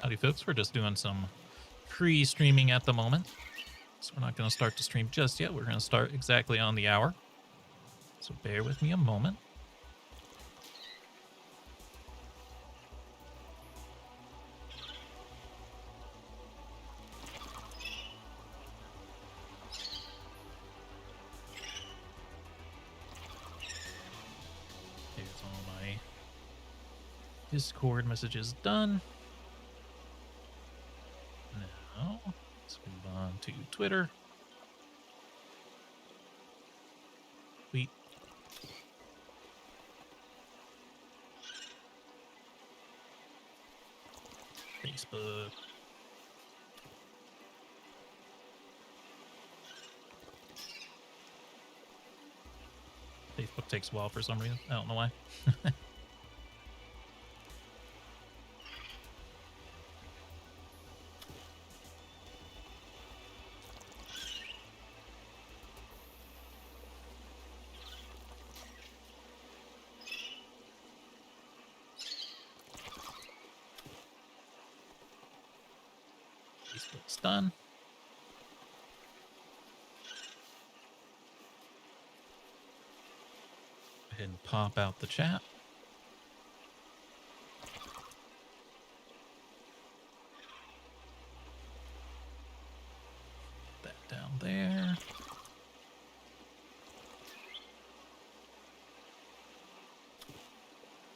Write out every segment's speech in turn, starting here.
Howdy, folks. We're just doing some pre-streaming at the moment. So we're not going to start the stream just yet. We're going to start exactly on the hour. So bear with me a moment. There's all my Discord messages done. Now, let's move on to Twitter. Tweet. Facebook. Facebook takes a while for some reason. I don't know why. Facebook's done. Go ahead and pop out the chat. Put that down there.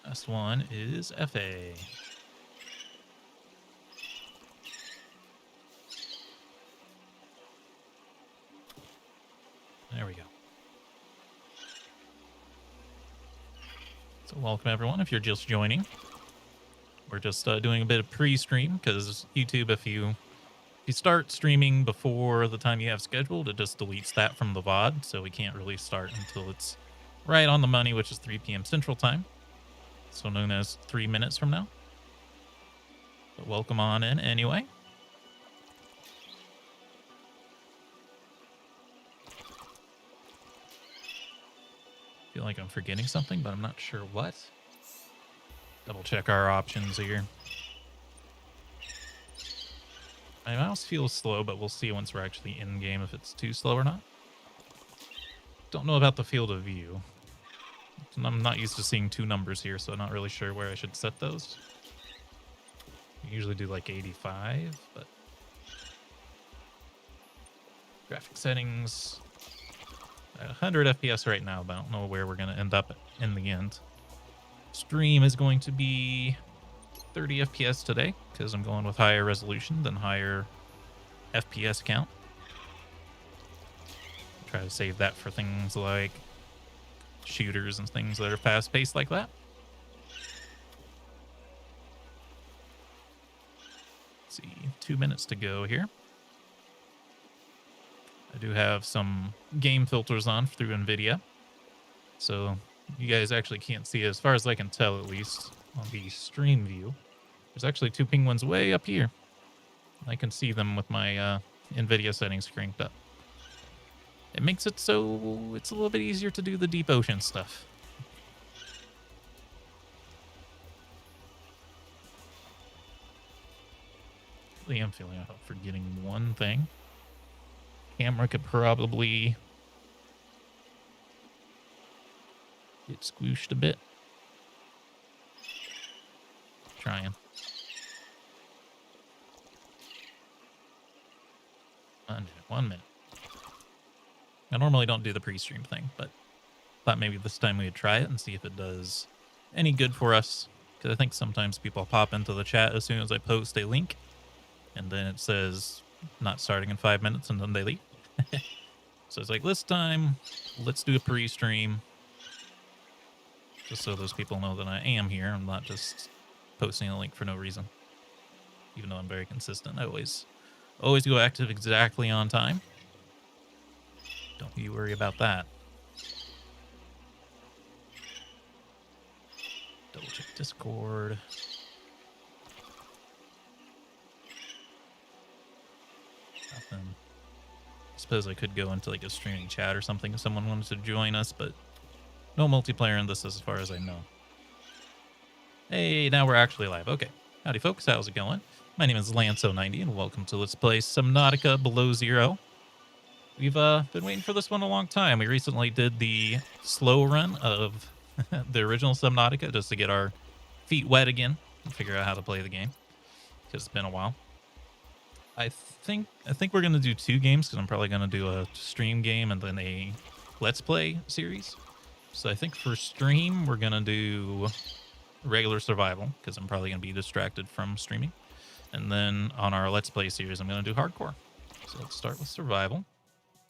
Last one is FA. There we go. So welcome everyone if you're just joining. We're just doing a bit of pre-stream because YouTube, if you start streaming before the time you have scheduled, it just deletes that from the VOD, so we can't really start until it's right on the money, which is 3 p.m. Central Time, so known as 3 minutes from now. But welcome on in anyway. Feel like I'm forgetting something, but I'm not sure what. Double check our options here. My mouse feels slow, but we'll see once we're actually in game if it's too slow or not. Don't know about the field of view. I'm not used to seeing 2 numbers here, so I'm not really sure where I should set those. I usually do like 85, but graphic settings. 100 FPS right now, but I don't know where we're going to end up in the end. Stream is going to be 30 FPS today because I'm going with higher resolution than higher FPS count. Try to save that for things like shooters and things that are fast-paced like that. Let's see, 2 minutes to go here. I do have some game filters on through NVIDIA, so you guys actually can't see, as far as I can tell at least, on the stream view. There's actually 2 penguins way up here. I can see them with my NVIDIA settings cranked up. It makes it so it's a little bit easier to do the deep ocean stuff. I am feeling I'm forgetting one thing. Camera could probably get squooshed a bit. Trying. 1 minute. I normally don't do the pre-stream thing, but thought maybe this time we would try it and see if it does any good for us. Because I think sometimes people pop into the chat as soon as I post a link, and then it says not starting in 5 minutes, and then they leave. So it's like, this time, let's do a pre-stream. Just so those people know that I am here. I'm not just posting a link for no reason. Even though I'm very consistent. I always go active exactly on time. Don't you worry about that. Double check Discord. Nothing. I suppose I could go into like a streaming chat or something if someone wanted to join us, but no multiplayer in this as far as I know. Hey, now we're actually live. Okay. Howdy, folks. How's it going? My name is Lanso90, and welcome to Let's Play Subnautica Below Zero. We've been waiting for this one a long time. We recently did the slow run of the original Subnautica just to get our feet wet again and figure out how to play the game, because it's been a while. I think we're going to do 2 games, because I'm probably going to do a stream game and then a Let's Play series. So I think for stream, we're going to do regular survival, because I'm probably going to be distracted from streaming. And then on our Let's Play series, I'm going to do hardcore. So let's start with survival.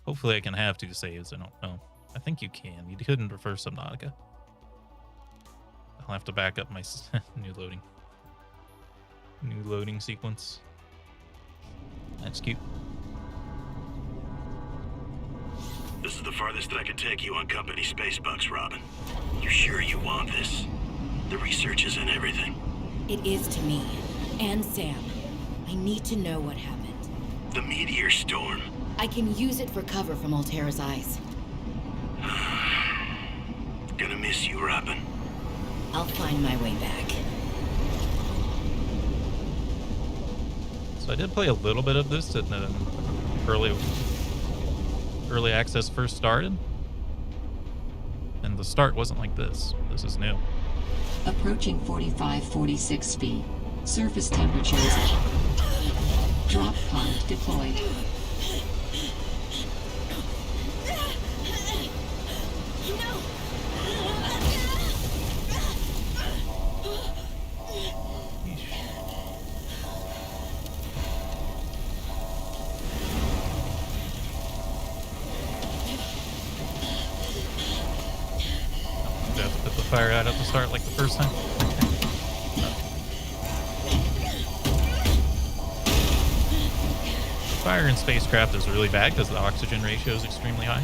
Hopefully I can have 2 saves. I don't know. I think you can. You couldn't prefer Subnautica. I'll have to back up my new loading sequence. That's cute. This is the farthest I can take you on company space bucks, Robin. You sure you want this? The research is in everything. It is to me. And Sam. I need to know what happened. The meteor storm. I can use it for cover from Alterra's eyes. Gonna miss you, Robin. I'll find my way back. So I did play a little bit of this at the early access first started. And the start wasn't like this. This is new. Approaching 45-46 speed. Surface temperatures. Drop pod deployed. Do I have to put the fire out at the start like the first time? Fire in spacecraft is really bad because the oxygen ratio is extremely high.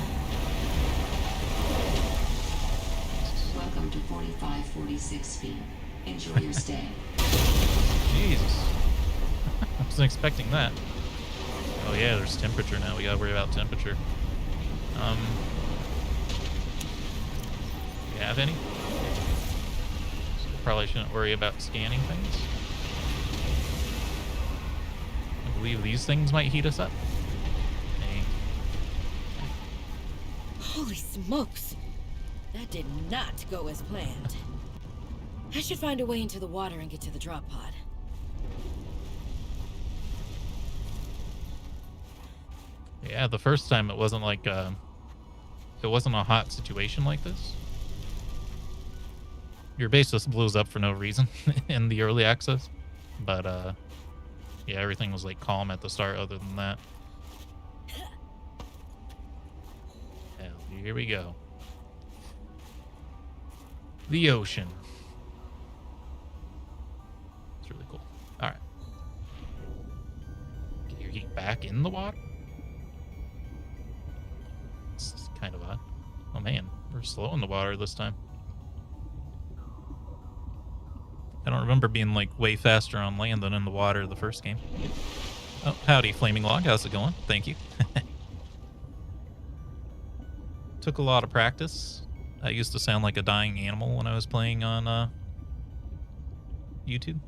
Welcome to 45-46 speed. Enjoy your stay. Jesus. I wasn't expecting that. Oh yeah, there's temperature now. We gotta worry about temperature. Do you have any? So probably shouldn't worry about scanning things. I believe these things might heat us up. Hey. Holy smokes! That did not go as planned. I should find a way into the water and get to the drop pod. Yeah, the first time it wasn't like it wasn't a hot situation like this. Your base just blows up for no reason in the early access, but yeah, everything was like calm at the start. Other than that, hell, here we go. The ocean. It's really cool. All right, get your heat back in the water. It's kind of odd. Oh man, we're slow in the water this time. I don't remember being like way faster on land than in the water the first game. Oh, howdy, Flaming Log. How's it going? Thank you. Took a lot of practice. I used to sound like a dying animal when I was playing on YouTube.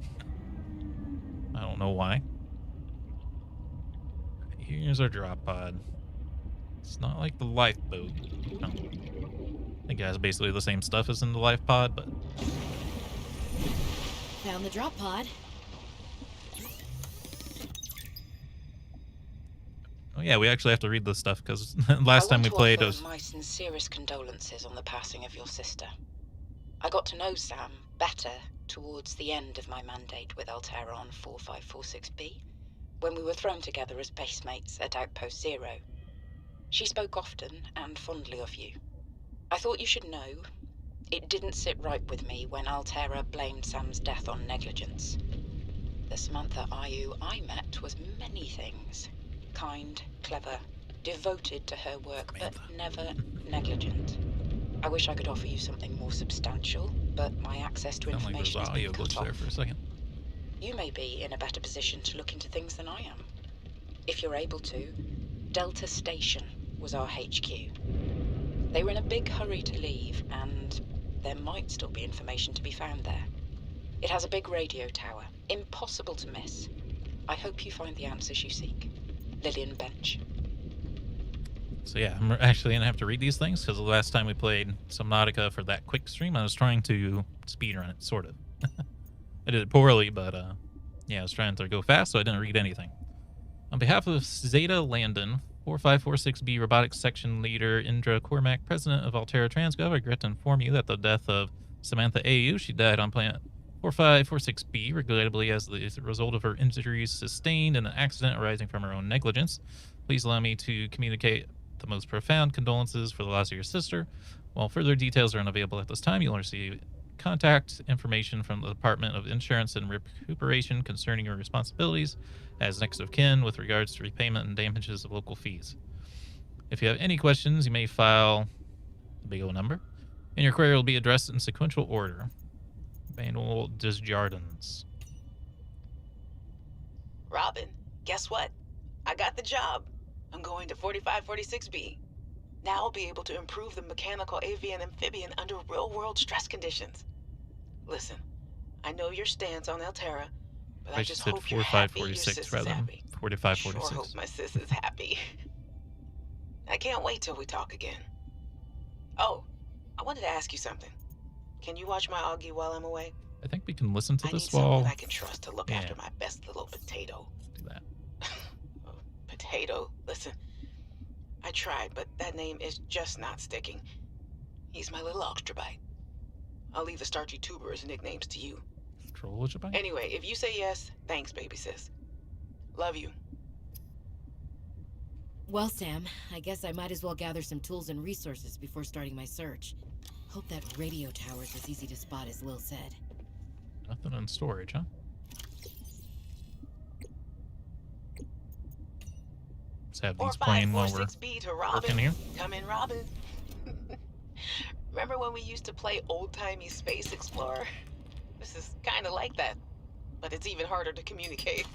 I don't know why. Here's our drop pod. It's not like the lifeboat. No. I think it has basically the same stuff as in the life pod, but... Found the drop pod. Oh yeah, we actually have to read this stuff, because last time we played... my sincerest condolences on the passing of your sister. I got to know Sam better towards the end of my mandate with Alterra on 4546B, when we were thrown together as basemates at Outpost Zero. She spoke often and fondly of you. I thought you should know, it didn't sit right with me when Alterra blamed Sam's death on negligence. The Samantha Ayu I met was many things. Kind, clever, devoted to her work, but never negligent. I wish I could offer you something more substantial, but my access to information has been cut off. There for a second. You may be in a better position to look into things than I am. If you're able to, Delta Station was our HQ. They were in a big hurry to leave, and there might still be information to be found there. It has a big radio tower, impossible to miss. I hope you find the answers you seek. Lillian Bench. So yeah, I'm actually going to have to read these things because the last time we played Subnautica for that quick stream, I was trying to speedrun it, sort of. I did it poorly, but yeah, I was trying to go fast, so I didn't read anything. On behalf of Zeta Landon, 4546B Robotics Section Leader Indra Cormac, President of Alterra Transgov, I regret to inform you that the death of Samantha AU, she died on planet 4546B, regrettably as the result of her injuries sustained in an accident arising from her own negligence. Please allow me to communicate the most profound condolences for the loss of your sister. While further details are unavailable at this time, you'll receive contact information from the Department of Insurance and Recuperation concerning your responsibilities as next of kin with regards to repayment and damages of local fees. If you have any questions, you may file the big O number, and your query will be addressed in sequential order. Manuel Desjardins. Robin, guess what? I got the job. I'm going to 4546B. Now I'll be able to improve the mechanical avian amphibian under real-world stress conditions. Listen, I know your stance on Alterra, but I just hope you're happy your sis is happy. 4546. Sure hope my sis is happy. I can't wait till we talk again. Oh, I wanted to ask you something. Can you watch my Augie while I'm away? I think we can listen to I this need while... someone I can trust to look after my best little potato. Do that. Potato, listen. I tried, but that name is just not sticking. He's my little Oxtrabite. I'll leave the starchy tuber as nicknames to you. Anyway, if you say yes, thanks, baby sis. Love you. Well, Sam, I guess I might as well gather some tools and resources before starting my search. Hope that radio tower's as easy to spot as Lil said. Nothing in storage, huh? Let's have these playing while we're working here. Come in, Robin. Remember when we used to play old-timey Space Explorer? This is kind of like that, but it's even harder to communicate.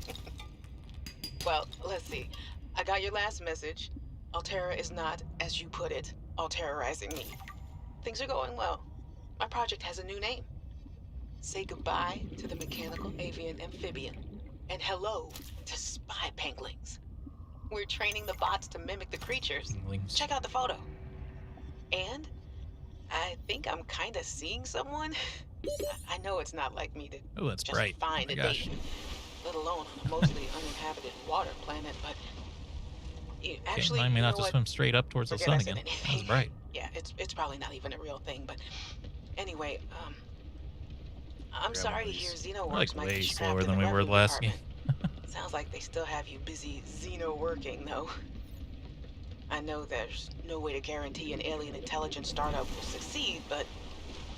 Well, let's see. I got your last message. Alterra is not, as you put it, alterrorizing me. Things are going well. My project has a new name. Say goodbye to the mechanical avian amphibian, and hello to spy penguins. We're training the bots to mimic the creatures. Check out the photo. And I think I'm kind of seeing someone. I know it's not like me to just bright. Find a date, let alone on a mostly uninhabited water planet, but actually, I may not just swim straight up towards the sun again. That was bright. Yeah, it's probably not even a real thing, but anyway, I'm sorry to hear Xenoworks might be slower trapped than in we the were the last game. Sounds like they still have you busy Xeno working, though. I know there's no way to guarantee an alien intelligence startup will succeed, but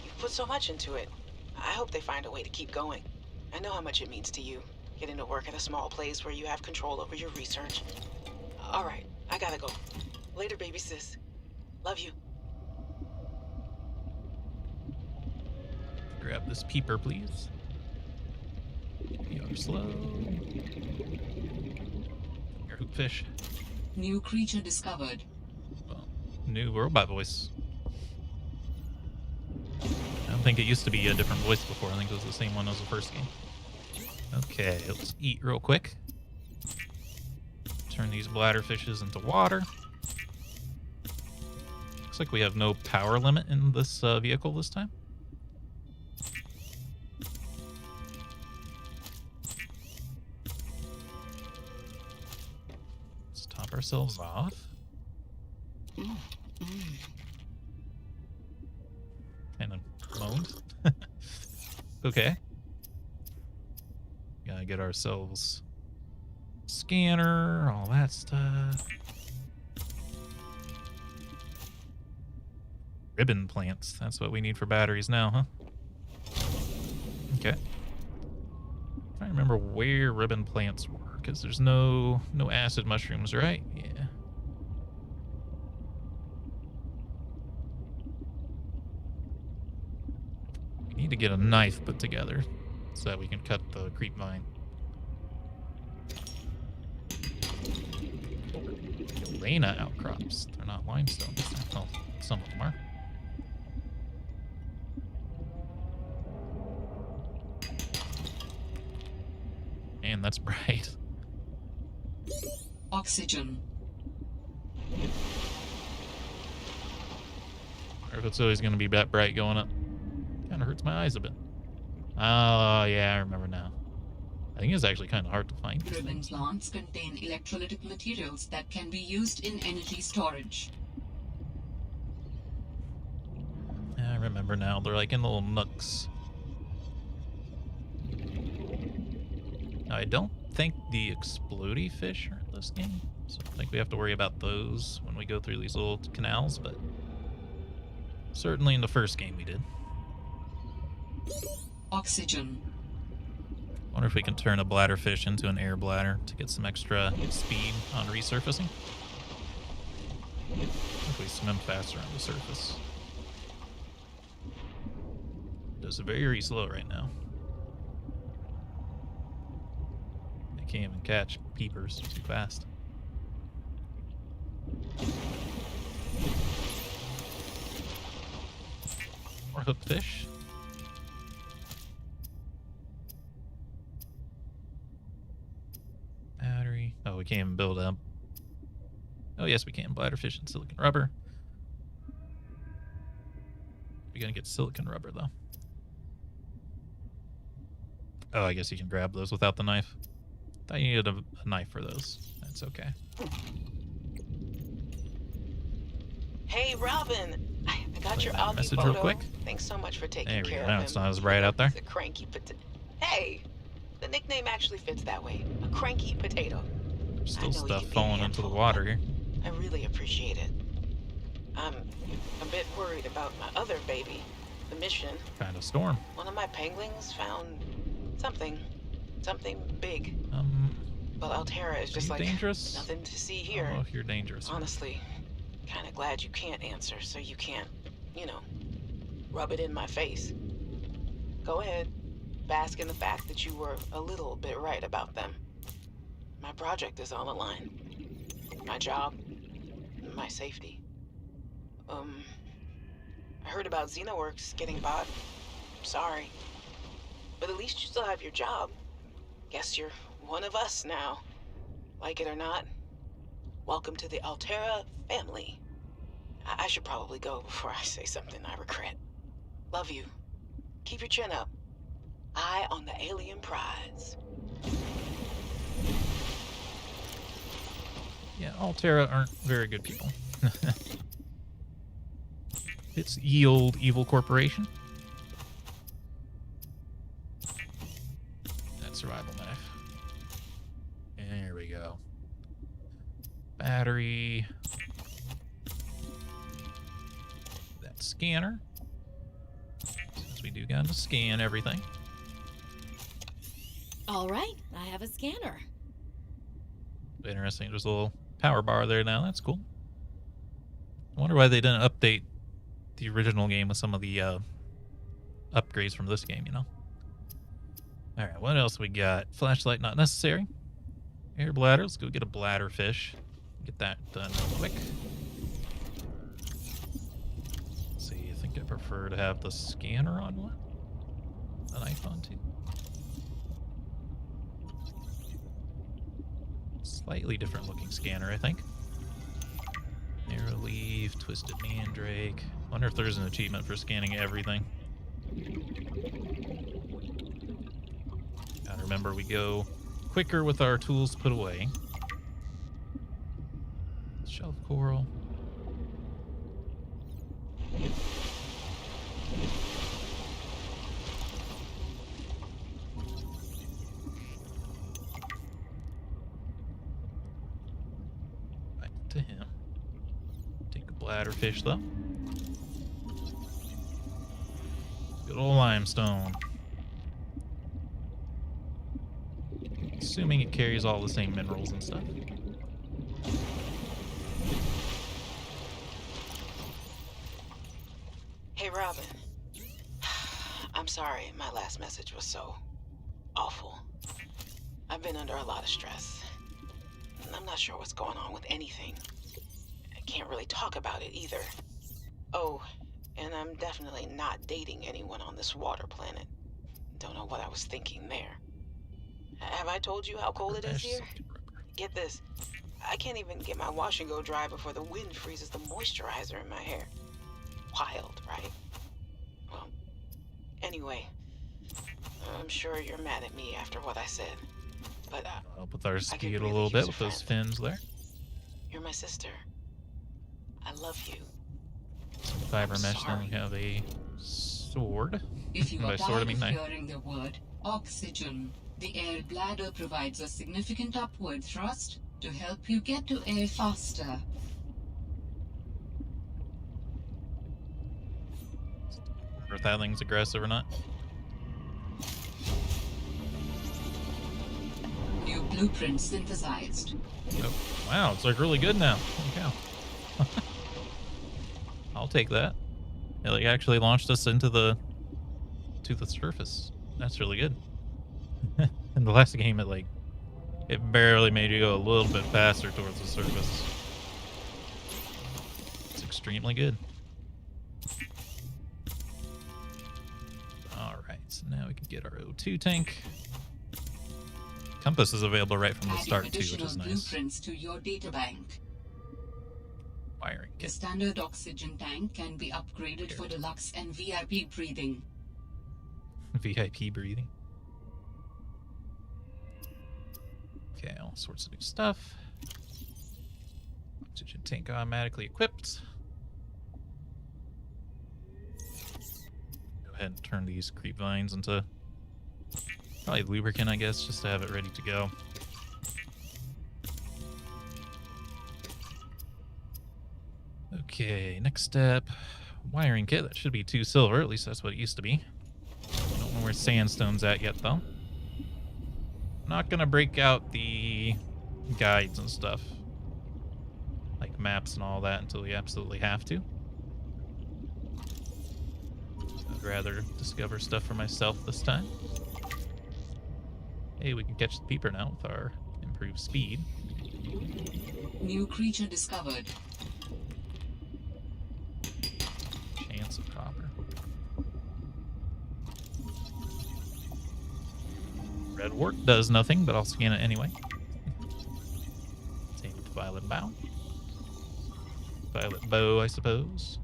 you've put so much into it. I hope they find a way to keep going. I know how much it means to you, getting to work at a small place where you have control over your research. All right, I gotta go. Later, baby sis. Love you. Grab this peeper, please. You are slow. Your hoopfish. New creature discovered. Well, new robot voice. I don't think it used to be a different voice before. I think it was the same one as the first game. Okay, let's eat real quick. Turn these bladder fishes into water. Looks like we have no power limit in this vehicle this time. Let's top ourselves off. Kind of moaned. Okay. Gotta get ourselves scanner, all that stuff. Ribbon plants. That's what we need for batteries now, huh? Okay. Trying to remember where ribbon plants were, because there's no acid mushrooms, right? Yeah. We need to get a knife put together so that we can cut the creep vine. Galena outcrops. They're not limestone. Well, some of them are. And that's bright. Oxygen. Or if it's always going to be that bright going up. Kind of hurts my eyes a bit. Oh, yeah, I remember now. I think it's actually kind of hard to find. Driven plants contain electrolytic materials that can be used in energy storage. Yeah, I remember now. They're like in little nooks. Now, I don't think the explodey fish are in this game, so I think we have to worry about those when we go through these little canals, but certainly in the first game we did. Oxygen. Wonder if we can turn a bladderfish into an air bladder to get some extra speed on resurfacing. If we swim faster on the surface. It's very slow right now. I can't even catch peepers too fast. More hooked fish. Battery. Oh, we can't even build up. Oh, yes, we can. Bladderfish and silicon rubber. We're going to get silicon rubber, though. Oh, I guess you can grab those without the knife. Thought you needed a knife for those. That's okay. Hey, Robin. I got your Augie message photo. real quick. Thanks so much for taking There we care go. of Now him. it's not as bright out there. He's a cranky Hey, the nickname actually fits that way. A cranky potato. There's still I know you stuff can be falling into the handful, water here. I really appreciate it. I'm a bit worried about my other baby, the mission. Kind of storm. One of my penguins found something big. Well, Alterra is just you like dangerous? nothing to see here. Oh, if you're dangerous. Honestly, kind of glad you can't answer, so you can't, rub it in my face. Go ahead, bask in the fact that you were a little bit right about them. My project is on the line. My job, my safety. I heard about Xenoworks getting bought. Sorry. But at least you still have your job. Guess you're one of us now. Like it or not, welcome to the Alterra family. I should probably go before I say something I regret. Love you. Keep your chin up. Eye on the alien prize. Yeah, Alterra aren't very good people. It's ye old evil corporation. That survival knife. There we go. Battery. That scanner. Since we do got to scan everything. All right, I have a scanner. Interesting. There's a little power bar there now. That's cool. I wonder why they didn't update the original game with some of the upgrades from this game, All right, what else we got? Flashlight not necessary. Air bladder. Let's go get a bladder fish. Get that done real quick. Let's see, I think I prefer to have the scanner on one. The knife on two. Slightly different looking scanner, I think. Narrow leaf, twisted mandrake. Wonder if there's an achievement for scanning everything. Gotta remember, we go quicker with our tools put away. Shelf coral. Back to him. Take a bladder fish though. Good old limestone. Assuming it carries all the same minerals and stuff. Hey, Robin. I'm sorry my last message was so awful. I've been under a lot of stress. And I'm not sure what's going on with anything. I can't really talk about it either. Oh, and I'm definitely not dating anyone on this water planet. Don't know what I was thinking there. Have I told you how cold it is here? Get this. I can't even get my wash and go dry before the wind freezes the moisturizer in my hair. Wild, right? Well, anyway, I'm sure you're mad at me after what I said, but Help with our I could speed a really little use bit a with those friend. fins there. You're my sister. I love you. Fiber I'm mesh, then we sorry. have a sword. If you And by are sword, I tired mean of knife. hearing the word oxygen, the air bladder provides a significant upward thrust to help you get to air faster. If that thing's aggressive or not. New blueprint synthesized. Oh, wow, it's like really good now. Holy cow. I'll take that. It like actually launched us into the surface. That's really good. In the last game, it barely made you go a little bit faster towards the surface. It's extremely good. All right, so now we can get our O2 tank. Compass is available right from the Adding start too, which additional is nice. blueprints to your databank. Wiring The kit. standard oxygen tank can be upgraded for deluxe and VIP breathing. VIP breathing. Okay, all sorts of new stuff. Oxygen tank automatically equipped. Go ahead and turn these creep vines into probably lubricant, I guess, just to have it ready to go. Okay, next step. Wiring kit. That should be 2 silver, at least that's what it used to be. Don't know where sandstone's at yet, though. Not gonna break out the guides and stuff, like maps and all that, until we absolutely have to. I'd rather discover stuff for myself this time. Hey, we can catch the peeper now with our improved speed. New creature discovered. Chance of copper. Red wart does nothing, but I'll scan it anyway. Same with violet bow. Violet bow, I suppose.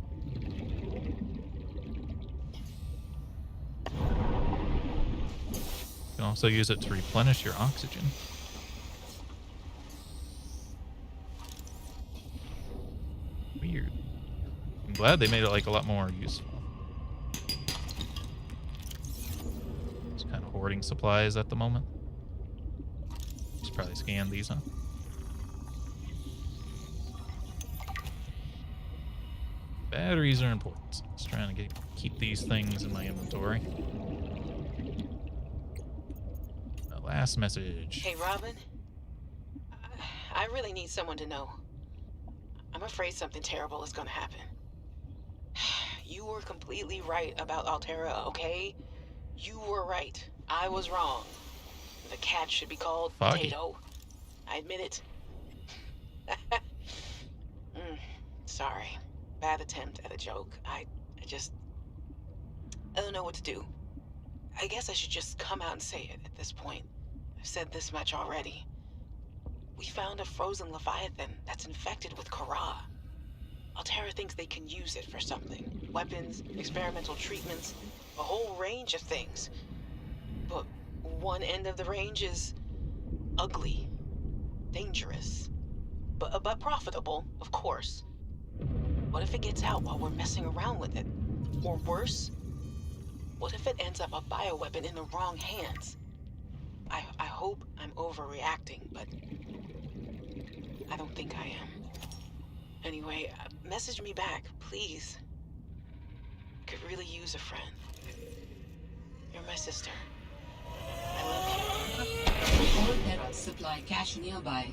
You can also use it to replenish your oxygen. Weird. I'm glad they made it like a lot more useful. Just kind of hoarding supplies at the moment. Just probably scan these, huh? Batteries are important. So just trying to keep these things in my inventory. Last message. Hey, Robin. I really need someone to know. I'm afraid something terrible is gonna happen. You were completely right about Alterra, okay? You were right. I was wrong. The cat should be called Foggy. Potato. I admit it. Sorry. Bad attempt at a joke. I don't know what to do. I guess I should just come out and say it at this point. I've said this much already. We found a frozen leviathan that's infected with Kara. Alterra thinks they can use it for something. Weapons, experimental treatments, a whole range of things. But one end of the range is ugly, dangerous, but profitable, of course. What if it gets out while we're messing around with it? Or worse, what if it ends up a bioweapon in the wrong hands? I hope I'm overreacting, but I don't think I am. Anyway, message me back, please. Could really use a friend. You're my sister. I love you. Alterra supply cache nearby.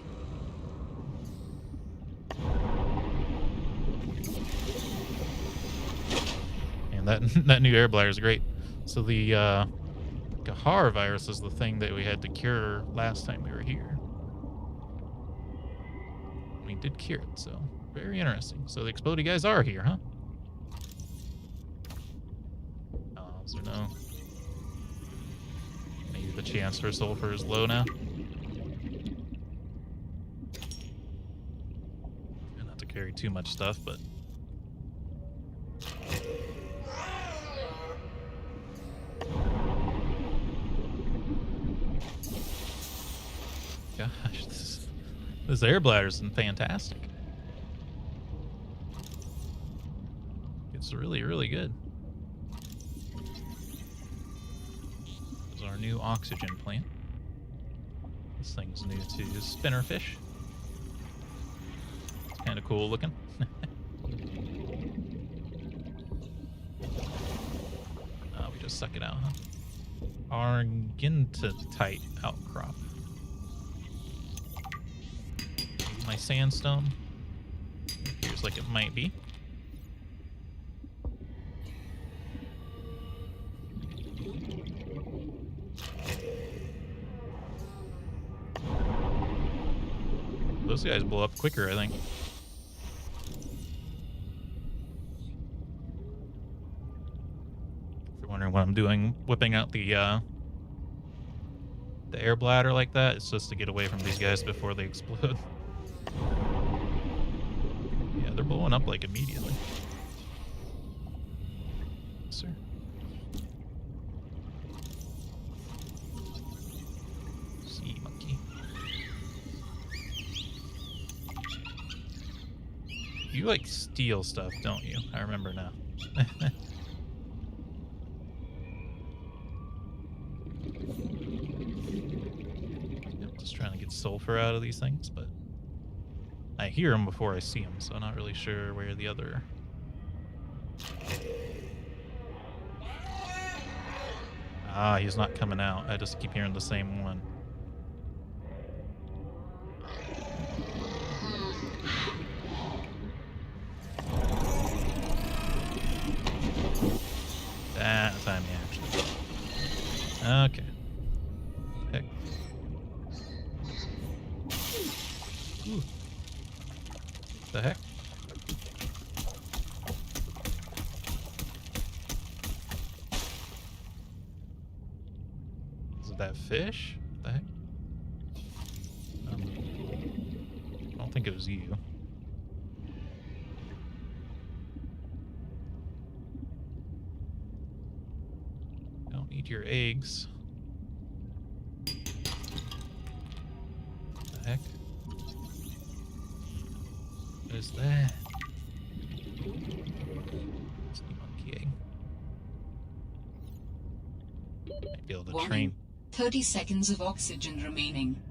And that new air bladder is great. So the Gahar virus is the thing that we had to cure last time we were here. We did cure it, so very interesting. So the explodey guys are here, huh? Oh, is there no? Maybe the chance for sulfur is low now. carry too much stuff, but gosh, this air bladder's fantastic. It's really, really good. This is our new oxygen plant. This thing's new to spinnerfish. It's kind of cool looking. We just suck it out, huh? Argentite outcrop. My sandstone. Appears like it might be. Those guys blow up quicker, I think. If you're wondering what I'm doing, whipping out the air bladder like that, it's just to get away from these guys before they explode. Yeah, they're blowing up like immediately. Sir. Sea monkey. You like steal stuff, don't you? I remember now. Yep, just trying to get sulfur out of these things, but I hear them before I see them, so I'm not really sure where the other... Ah, he's not coming out. I just keep hearing the same one. That time he actually... Okay. Heck. Ooh. The heck? Is it that fish? What the heck? I don't think it was you. Don't need your eggs. What the heck? What is that? Sea monkey egg. Might be able to train. 30 seconds of oxygen remaining.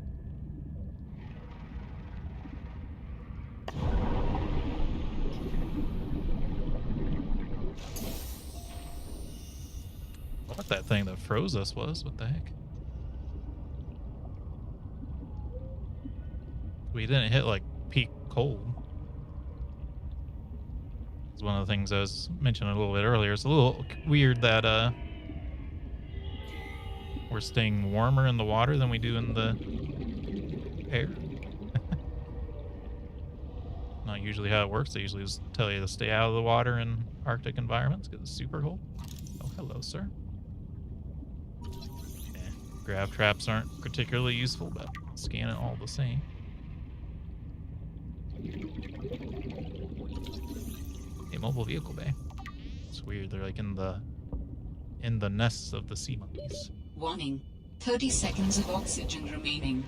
What that thing that froze us was? What the heck? We didn't hit like peak cold. It's one of the things I was mentioning a little bit earlier. It's a little weird that we're staying warmer in the water than we do in the air. Not usually how it works. They usually just tell you to stay out of the water in Arctic environments because it's super cold. Oh, hello, sir. Grav traps aren't particularly useful, but scan it all the same. A mobile vehicle bay. It's weird. They're like in the nests of the sea monkeys. Warning. 30 seconds of oxygen remaining.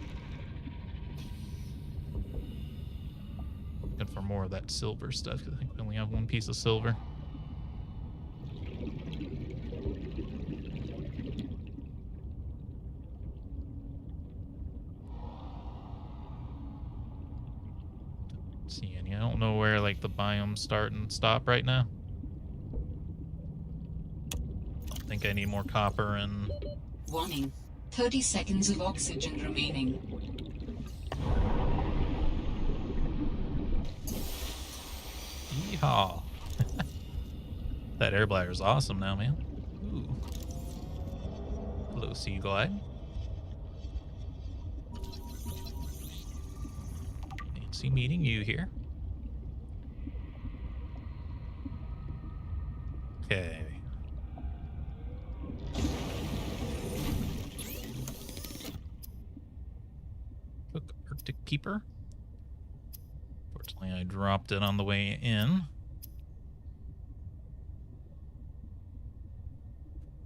Looking for more of that silver stuff because I think we only have one piece of silver. See any? I don't know where like the biomes start and stop right now. I think I need more copper and... Warning. 30 seconds of oxygen remaining. Yeehaw. That air bladder is awesome now, man. Ooh. Hello, sea glide. Fancy meeting you here. Okay. Cook Arctic Keeper. For its I dropped it on the way in.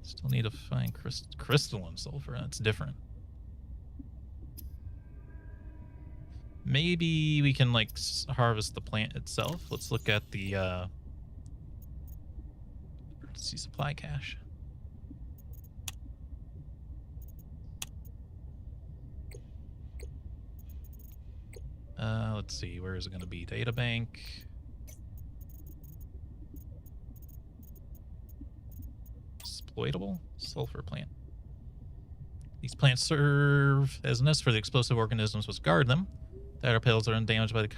Still need to find crystalline sulfur. That's different. Maybe we can like harvest the plant itself. Let's look at the emergency supply cache. Let's see, where is it going to be? Databank. Exploitable sulfur plant. These plants serve as nests for the explosive organisms which guard them. Caterpillars are undamaged by the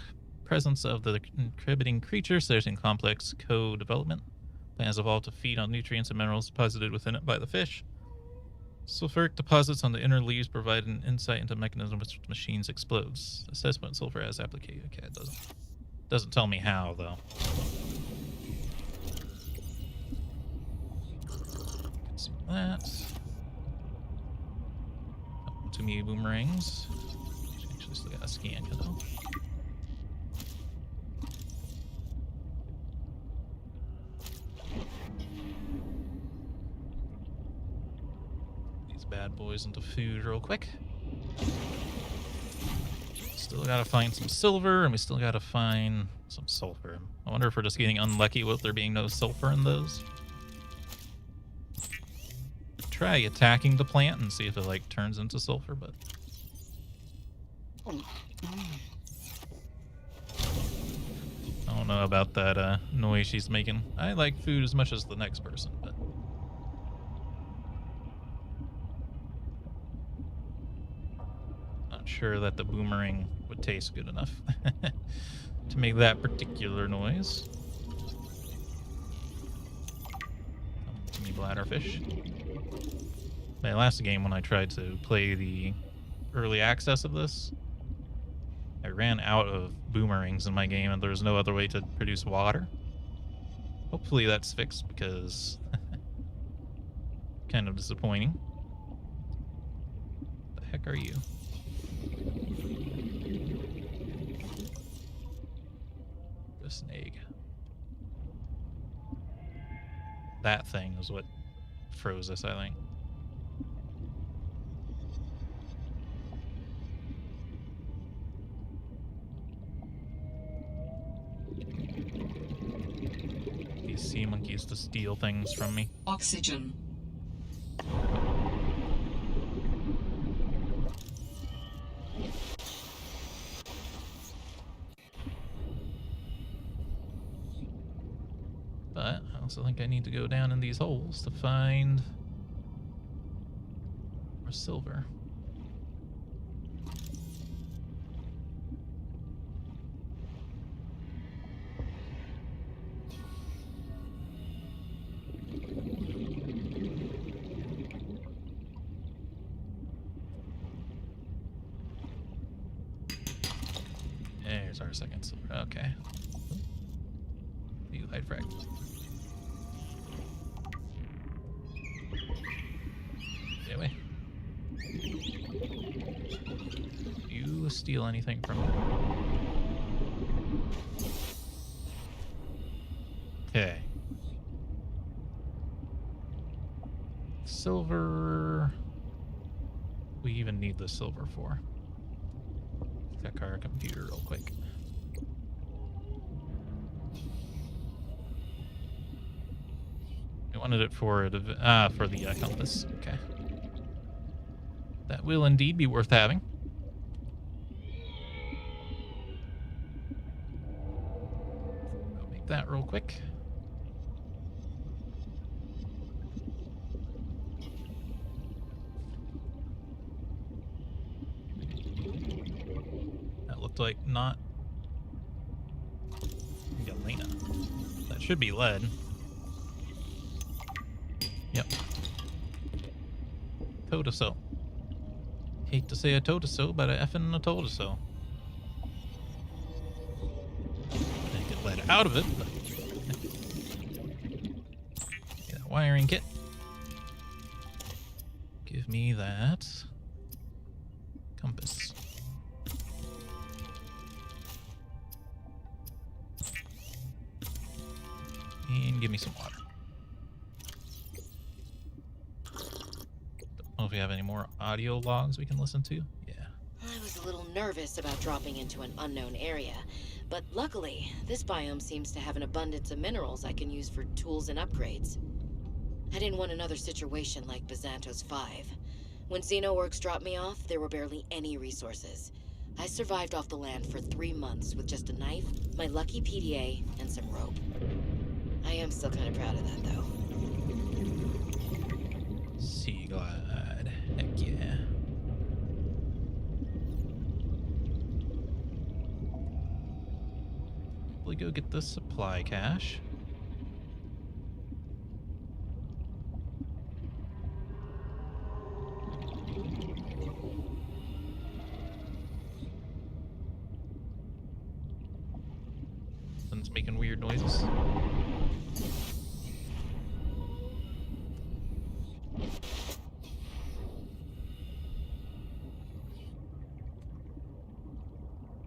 presence of the contributing creatures, there's in complex co-development. Plants evolve to feed on nutrients and minerals deposited within it by the fish. Sulfuric deposits on the inner leaves provide an insight into the mechanism which machines explodes. Assessment sulfur as applicated. Okay, it doesn't tell me how though. See that. Too many boomerangs. Actually, still got a scan though. Bad boys into food real quick. Still gotta find some silver, and we still gotta find some sulfur. I wonder if we're just getting unlucky with there being no sulfur in those. Try attacking the plant and see if it like turns into sulfur, but I don't know about that noise she's making. I like food as much as the next person, but sure that the boomerang would taste good enough to make that particular noise. To me, bladderfish. My last game when I tried to play the early access of this, I ran out of boomerangs in my game and there was no other way to produce water. Hopefully that's fixed because kind of disappointing. What the heck are you? Just an egg. That thing is what froze us, I think. These sea monkeys to steal things from me. Oxygen. But I also think I need to go down in these holes to find more silver. There's our second silver. Okay. You hide frag. Get away. You steal anything from me? Okay. Silver. We even need the silver for. Check our computer real quick. I wanted it for the compass. Okay. That will indeed be worth having. Go make that real quick. That looked like not galena. That should be lead. Yep. Told us so. Hate to say I told us so, but I effing told us so. Didn't get lead out of it, but yeah, that wiring kit. Give me that compass. And give me some water. Don't know if we have any more audio logs we can listen to. Yeah. I was a little nervous about dropping into an unknown area, but luckily, this biome seems to have an abundance of minerals I can use for tools and upgrades. I didn't want another situation like Bazanto's 5. When Xenoworks dropped me off, there were barely any resources. I survived off the land for 3 months with just a knife, my lucky PDA, and some rope. I am still kind of proud of that, though. Sea glide. Heck yeah. Probably go get the supply cache. Something's making weird noises.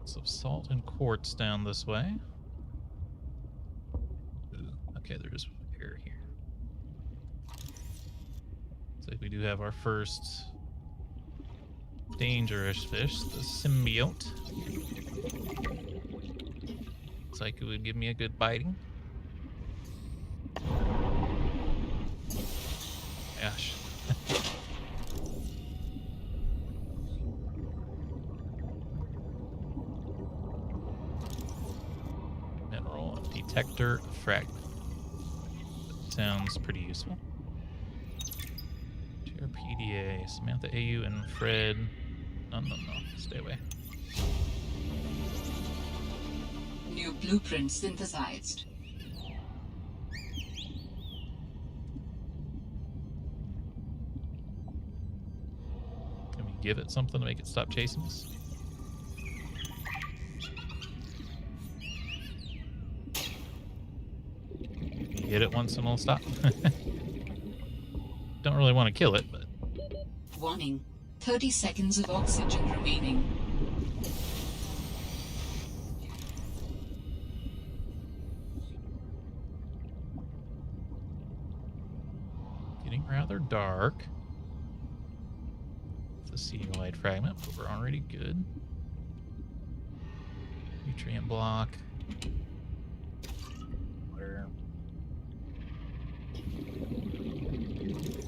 Some salt and quartz down this way. Ooh, okay, there's air here. Looks like we do have our first dangerous fish, the symbiote. Looks like it would give me a good biting. Gosh. Mineral detector fragment. Sounds pretty useful. Chair PDA, Samantha AU and Fred. No, stay away. New blueprint synthesized. Can we give it something to make it stop chasing us? Hit it once and it'll stop. Don't really want to kill it, but... Warning. 30 seconds of oxygen remaining. Getting rather dark. It's a sea glide fragment, but we're already good. Nutrient block. Water.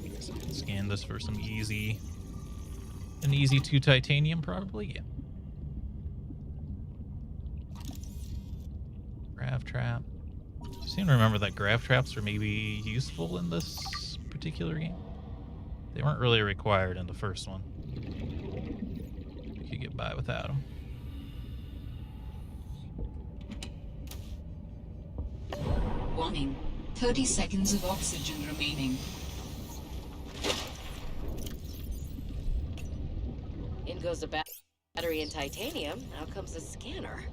Guess I can scan this for some easy... An easy 2 titanium, probably? Yeah. Grav trap. I seem to remember that grav traps are maybe useful in this particular game. They weren't really required in the first one. You could get by without them. Warning. 30 seconds of oxygen remaining. In goes the battery and titanium. Out comes the scanner.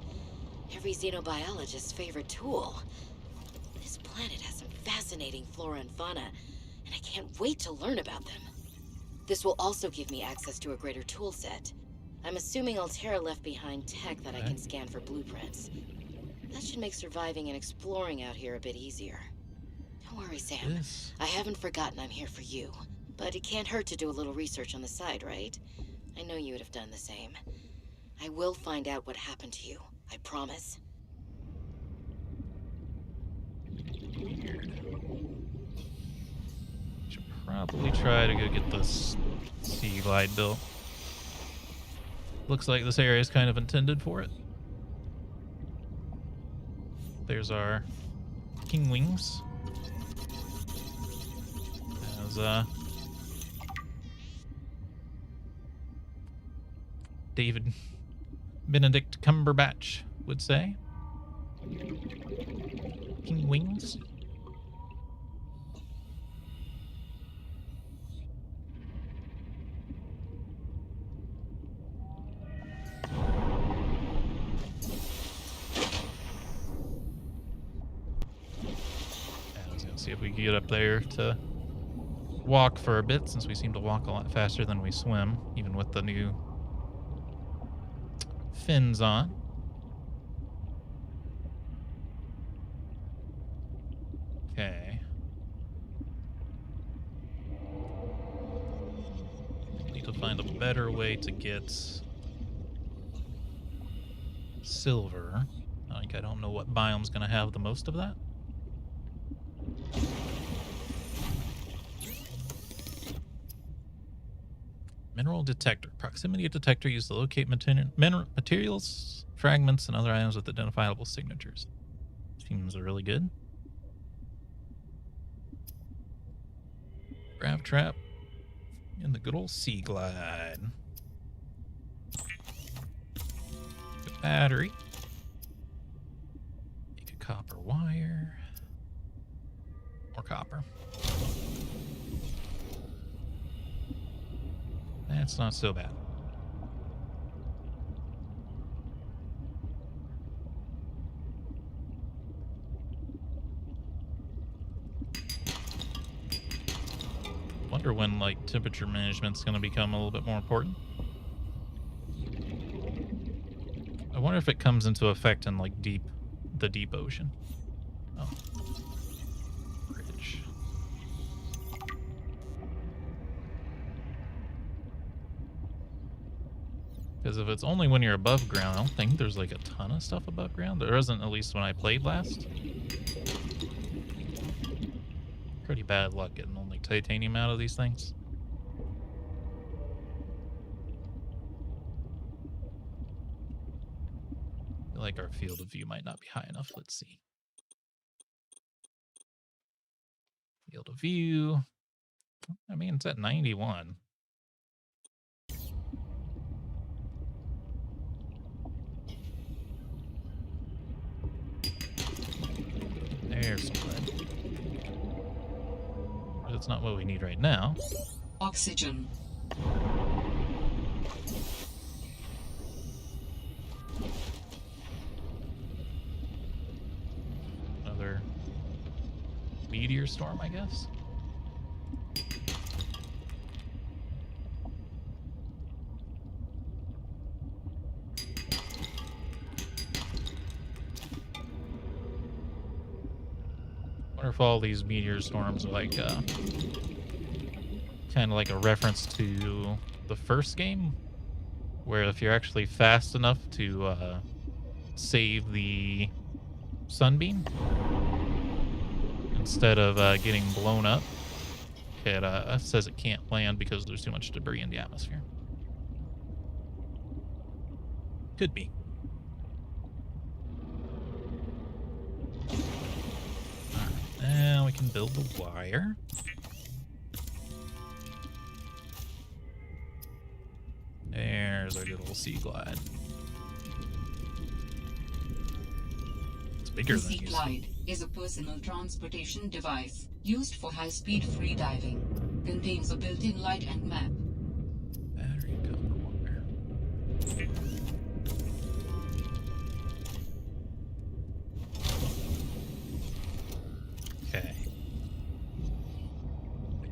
Every xenobiologist's favorite tool. This planet has some fascinating flora and fauna, and I can't wait to learn about them. This will also give me access to a greater tool set. I'm assuming Alterra left behind tech that I can scan for blueprints. That should make surviving and exploring out here a bit easier. Don't worry, Sam. This. I haven't forgotten I'm here for you. But it can't hurt to do a little research on the side, right? I know you would have done the same. I will find out what happened to you. I promise. Weird. Should probably try to go get this sea glide built. Looks like this area is kind of intended for it. There's our king wings. As David Benedict Cumberbatch would say. King wings. I was gonna see if we could get up there to walk for a bit, since we seem to walk a lot faster than we swim, even with the new fins on. Okay. Need to find a better way to get silver. Like, I don't know what biome's going to have the most of that. Mineral detector. Proximity detector used to locate materials, fragments, and other items with identifiable signatures. Seems really good. Grav trap. And the good old Sea Glide. Good battery. Make a copper wire. More copper. That's not so bad. Wonder when, like, temperature management's going to become a little bit more important. I wonder if it comes into effect in, like, the deep ocean. Oh. Bridge. Because if it's only when you're above ground, I don't think there's, like, a ton of stuff above ground. There isn't, at least when I played last. Pretty bad luck getting only titanium out of these things. I feel like our field of view might not be high enough. Let's see. Field of view. I mean, it's at 91. There's some lead. But it's not what we need right now. Oxygen. Another meteor storm, I guess. I wonder if all these meteor storms are like kind of like a reference to the first game, where if you're actually fast enough to save the sunbeam instead of getting blown up, it says it can't land because there's too much debris in the atmosphere. Could be. Now we can build the wire. There's our good old Sea Glide. It's bigger The than Sea it used to be. Glide is a personal transportation device used for high-speed free diving. Contains a built-in light and map. Battery and copper wire. Okay.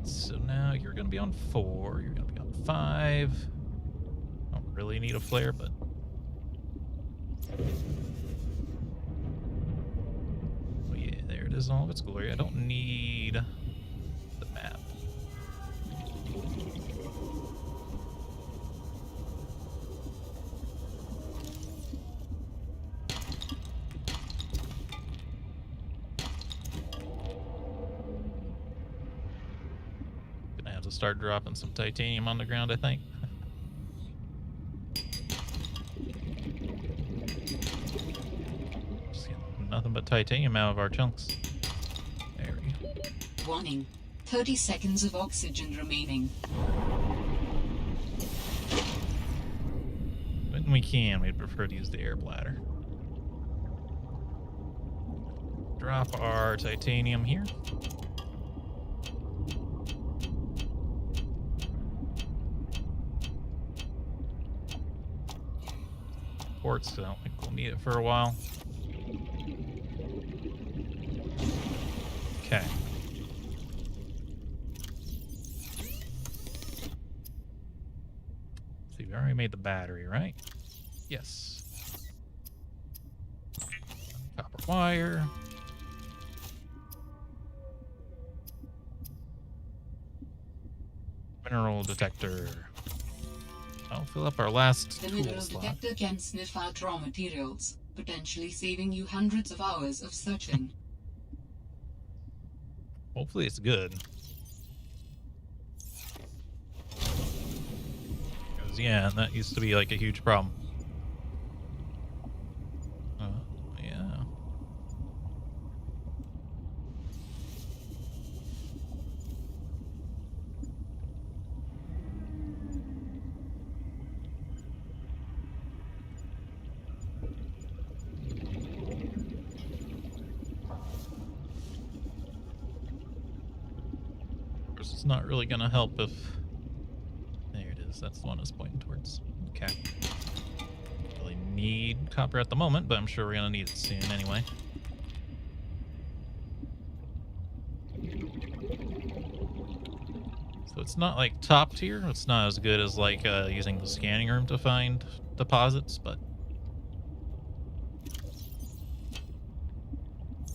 So now you're going to be on 4. You're going to be on 5. Don't really need a flare, but... Oh yeah, there it is in all of its glory. I don't need the map. Gonna have to start dropping some titanium on the ground, I think. Just getting nothing but titanium out of our chunks. There we go. Warning. 30 seconds of oxygen remaining. When we can, we'd prefer to use the air bladder. Drop our titanium here. Ports, I don't think we'll need it for a while. Okay. See, we already made the battery, right? Yes. Copper wire. Mineral detector. I'll fill up our last The tool mineral slot. detector can sniff out raw materials, potentially saving you hundreds of hours of searching. Hopefully it's good. Because, yeah, that used to be like a huge problem. Yeah. Of course, it's not really going to help if... There it is. That's the one it's pointing towards. Okay. Really need copper at the moment, but I'm sure we're going to need it soon anyway. So it's not like top tier. It's not as good as like using the scanning room to find deposits, but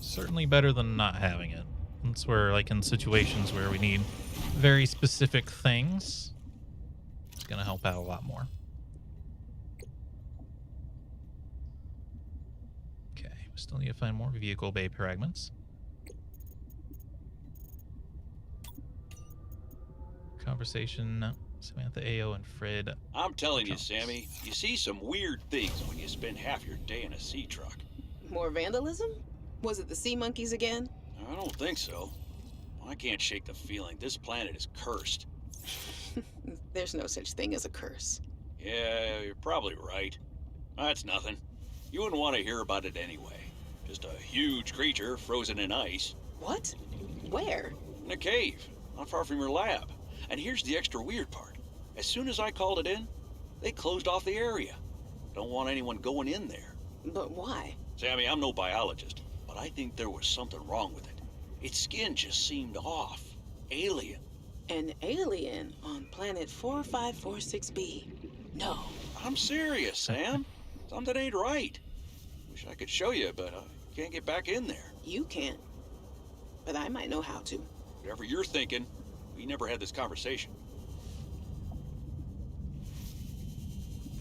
certainly better than not having it. That's where, like, in situations where we need very specific things, it's going to help out a lot more. Okay, we still need to find more vehicle bay fragments. Conversation, no. Samantha, AO, and Fred. I'm telling you, Chunks. Sammy, you see some weird things when you spend half your day in a sea truck. More vandalism? Was it the sea monkeys again? I don't think so. I can't shake the feeling this planet is cursed. There's no such thing as a curse. Yeah, you're probably right. That's nothing. You wouldn't want to hear about it anyway. Just a huge creature frozen in ice. What? Where? In a cave, not far from your lab. And here's the extra weird part. As soon as I called it in, they closed off the area. Don't want anyone going in there. But why? Sammy, I'm no biologist, but I think there was something wrong with it. Its skin just seemed off. Alien. An alien on planet 4546b. No. I'm serious, Sam. Something ain't right. Wish I could show you, but I can't get back in there. You can't. But I might know how to. Whatever you're thinking, we never had this conversation.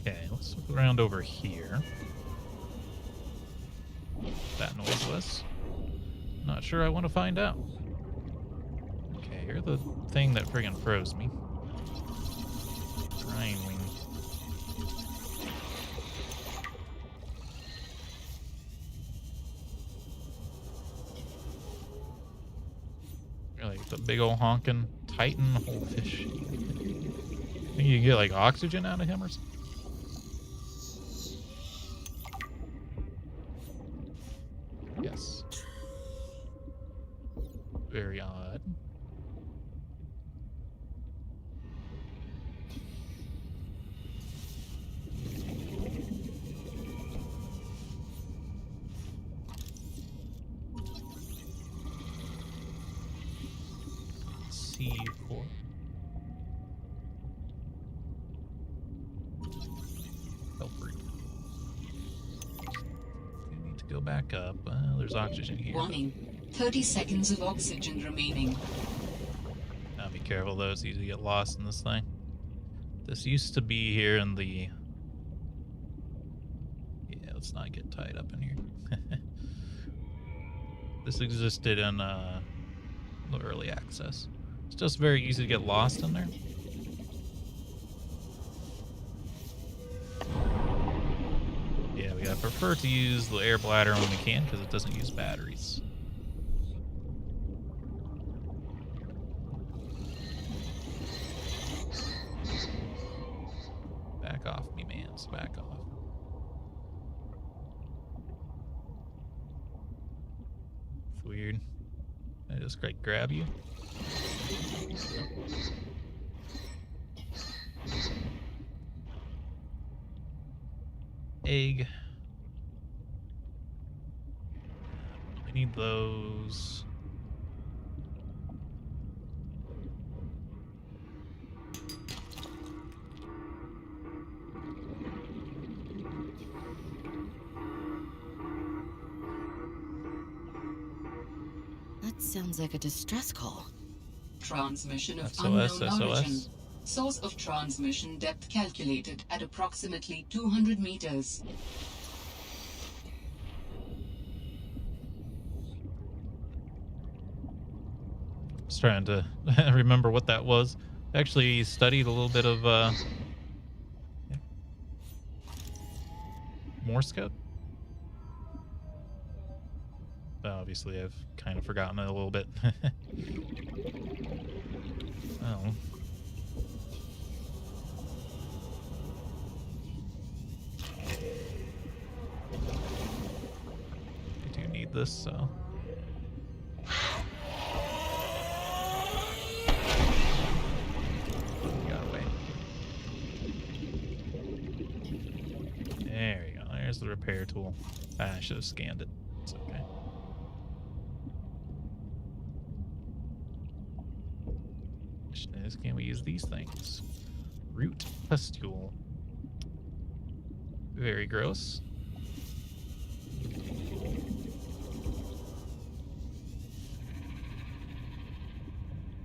Okay, let's look around over here. What that noise was. Not sure I want to find out. Okay, you're the thing that friggin' froze me. Trying wing. You're like the big old honkin' Titan whole fish. Think you can get like oxygen out of him or something? Yes. Very odd. C4. Sulfur. We need to go back up. There's oxygen here. Warning. 30 seconds of oxygen remaining. Now be careful though, it's easy to get lost in this thing. This used to be here in the... Yeah, let's not get tied up in here. This existed in the early access. It's just very easy to get lost in there. Yeah, we gotta prefer to use the air bladder when we can because it doesn't use batteries. Back off me, mans. Back off. It's weird. I just like grab you. Egg. We need those. That sounds like a distress call. Transmission of SOS, unknown origin. SOS. Source of transmission depth calculated at approximately 200 meters. Just trying to remember what that was. Actually studied a little bit of Morse code. Obviously, I've kind of forgotten it a little bit. Oh. I do need this, so. Got away. There you go. There's the repair tool. I should have scanned it. It's okay. Question is, can we use these things? Root pustule. Very gross.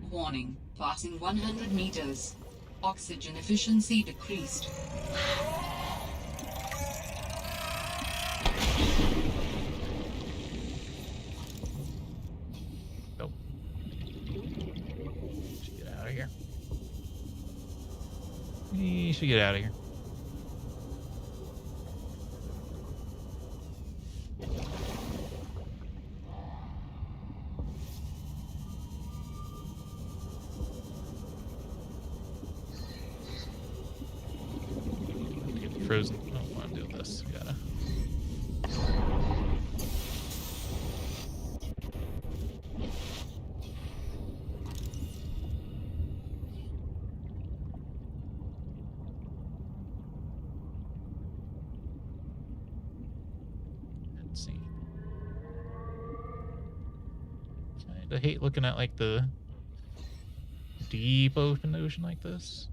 Warning, passing 100 meters. Oxygen efficiency decreased. Nope. Should get out of here. We should get out of here. Frozen. I don't want to do this. We gotta. Let's see. Kinda hate looking at like the deep open ocean like this.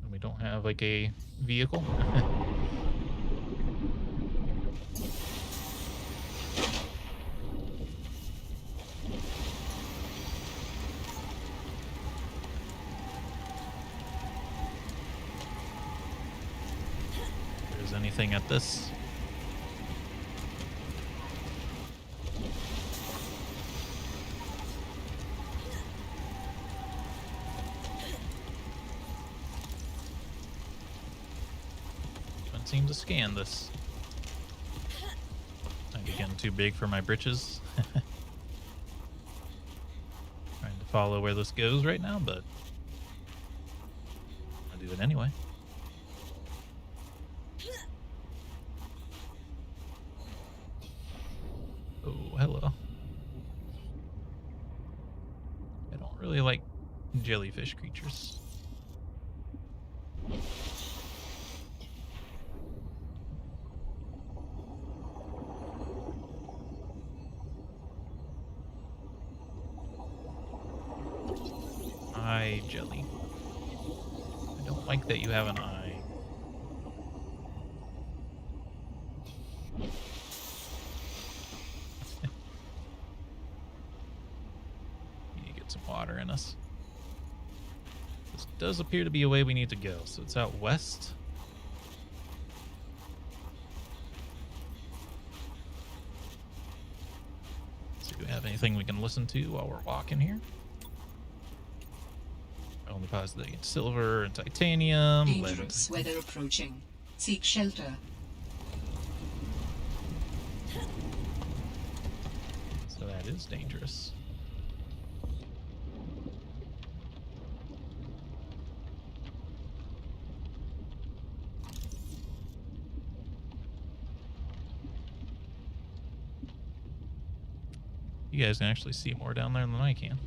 We don't have like a vehicle. If there's anything at this. Seem to scan this. Might be getting too big for my britches. Trying to follow where this goes right now, but I'll do it anyway. Oh, hello. I don't really like jellyfish creatures. Eye jelly. I don't like that you have an eye. Need to get some water in us. This does appear to be a way we need to go, so it's out west. So do we have anything we can listen to while we're walking here? Only positive they get silver and titanium. Dangerous weather approaching. Seek shelter. So that is dangerous. You guys can actually see more down there than I can.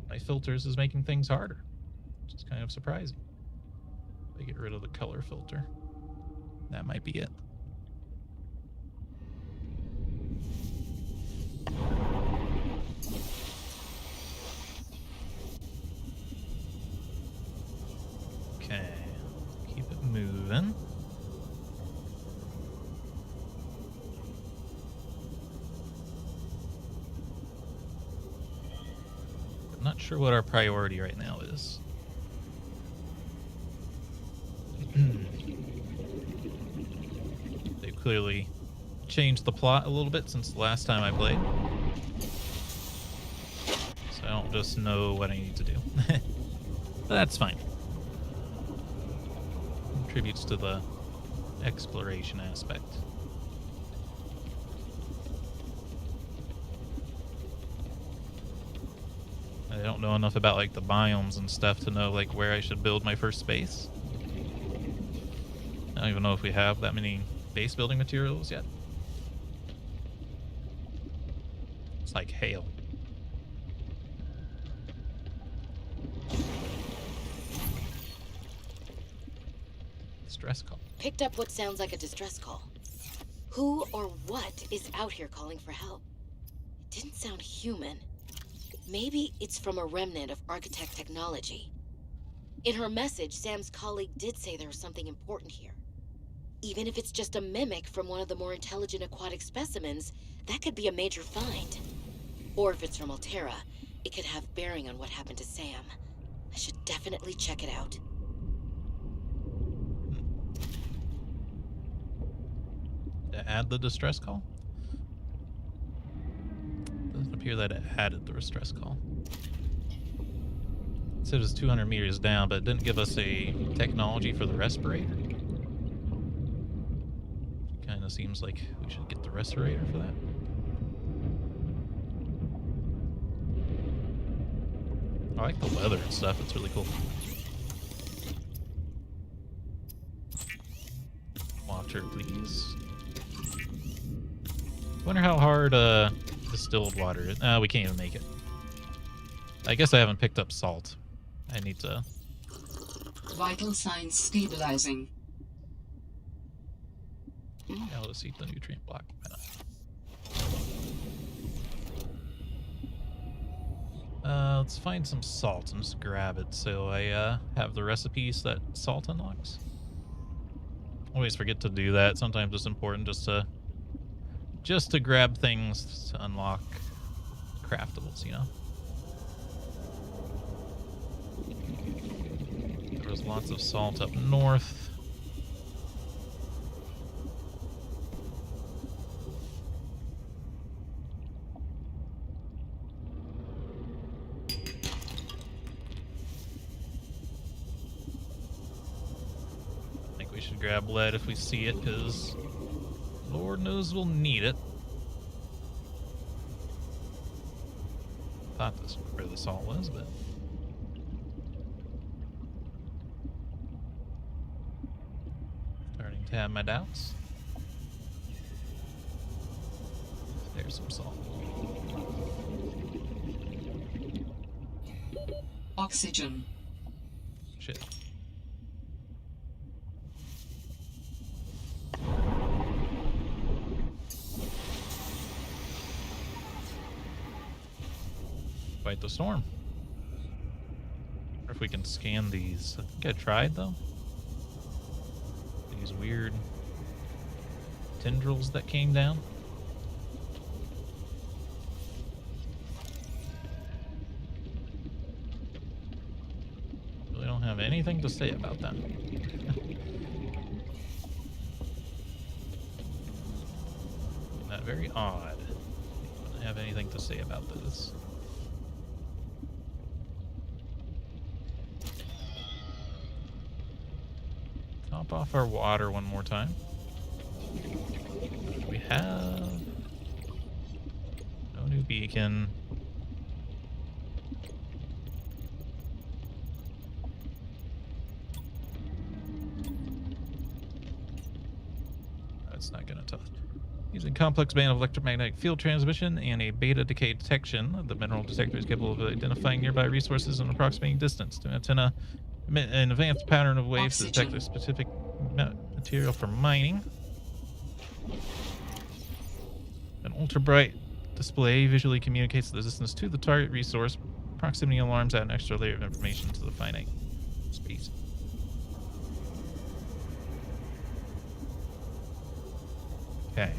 My filters is making things harder, which is kind of surprising. If I get rid of the color filter, that might be it. Okay. sure what our priority right now is. They've clearly changed the plot a little bit since the last time I played. So I don't just know what I need to do. But that's fine. Contributes to the exploration aspect. I don't know enough about like the biomes and stuff to know like where I should build my first base. I don't even know if we have that many base building materials yet. It's like hail. Distress call. Picked up what sounds like a distress call. Who or what is out here calling for help? It didn't sound human. Maybe it's from a remnant of architect technology. In her message, Sam's colleague did say there was something important here. Even if it's just a mimic from one of the more intelligent aquatic specimens, that could be a major find. Or if it's from Alterra, it could have bearing on what happened to Sam. I should definitely check it out. To add the distress call? Doesn't appear that it added the distress call. It said it was 200 meters down, but it didn't give us a technology for the respirator. Kind of seems like we should get the respirator for that. I like the leather and stuff. It's really cool. Water, please. Wonder how hard distilled water is. We can't even make it. I guess I haven't picked up salt. I need to. Vital signs stabilizing. Yeah, let's eat the nutrient block. Why not? Let's find some salt and just grab it so I have the recipes that salt unlocks. Always forget to do that. Sometimes it's important just to grab things to unlock craftables, you know? There was lots of salt up north. I think we should grab lead if we see it, because Lord knows we'll need it. Thought this was where the salt was, but starting to have my doubts. There's some salt. Oxygen. Shit. Fight the storm. Or if we can scan these. I think I tried though. These weird tendrils that came down. Really don't have anything to say about that. Not very odd. I don't have anything to say about this. Top off our water one more time. What do we have? No new beacon. That's not gonna touch. Using complex band of electromagnetic field transmission and a beta decay detection, the mineral detector is capable of identifying nearby resources and approximating distance. To antenna emit an advanced pattern of waves to detect a specific material for mining. An ultra bright display visually communicates the distance to the target resource. Proximity alarms add an extra layer of information to the finite space. Okay.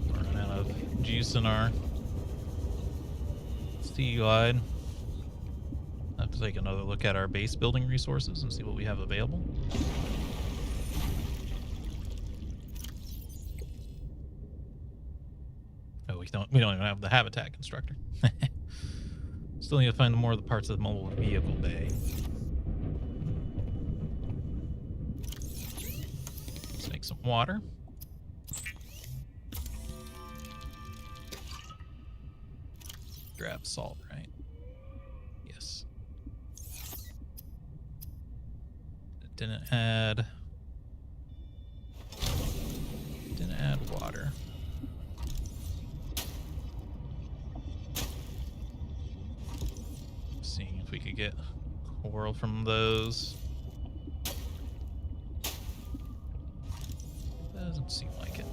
We're running out of juice in our sea glide. I have to take another look at our base building resources and see what we have available. Oh, we don't even have the habitat constructor. Still need to find more of the parts of the mobile vehicle bay. Let's make some water. Grab salt, right? Yes. It didn't add water. Seeing if we could get coral from those. Doesn't seem like it.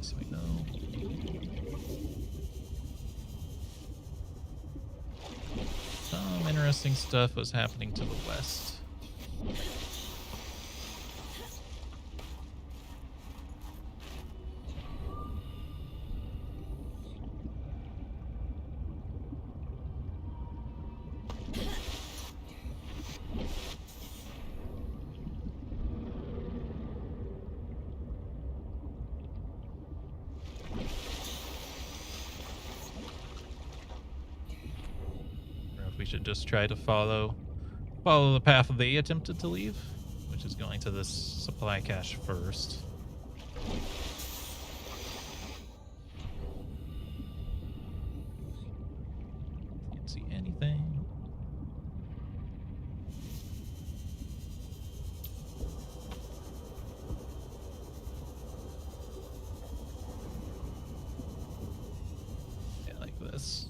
So we know. Some interesting stuff was happening to the west. We should just try to follow the path they attempted to leave, which is going to this supply cache first. Can't see anything. Yeah, like this.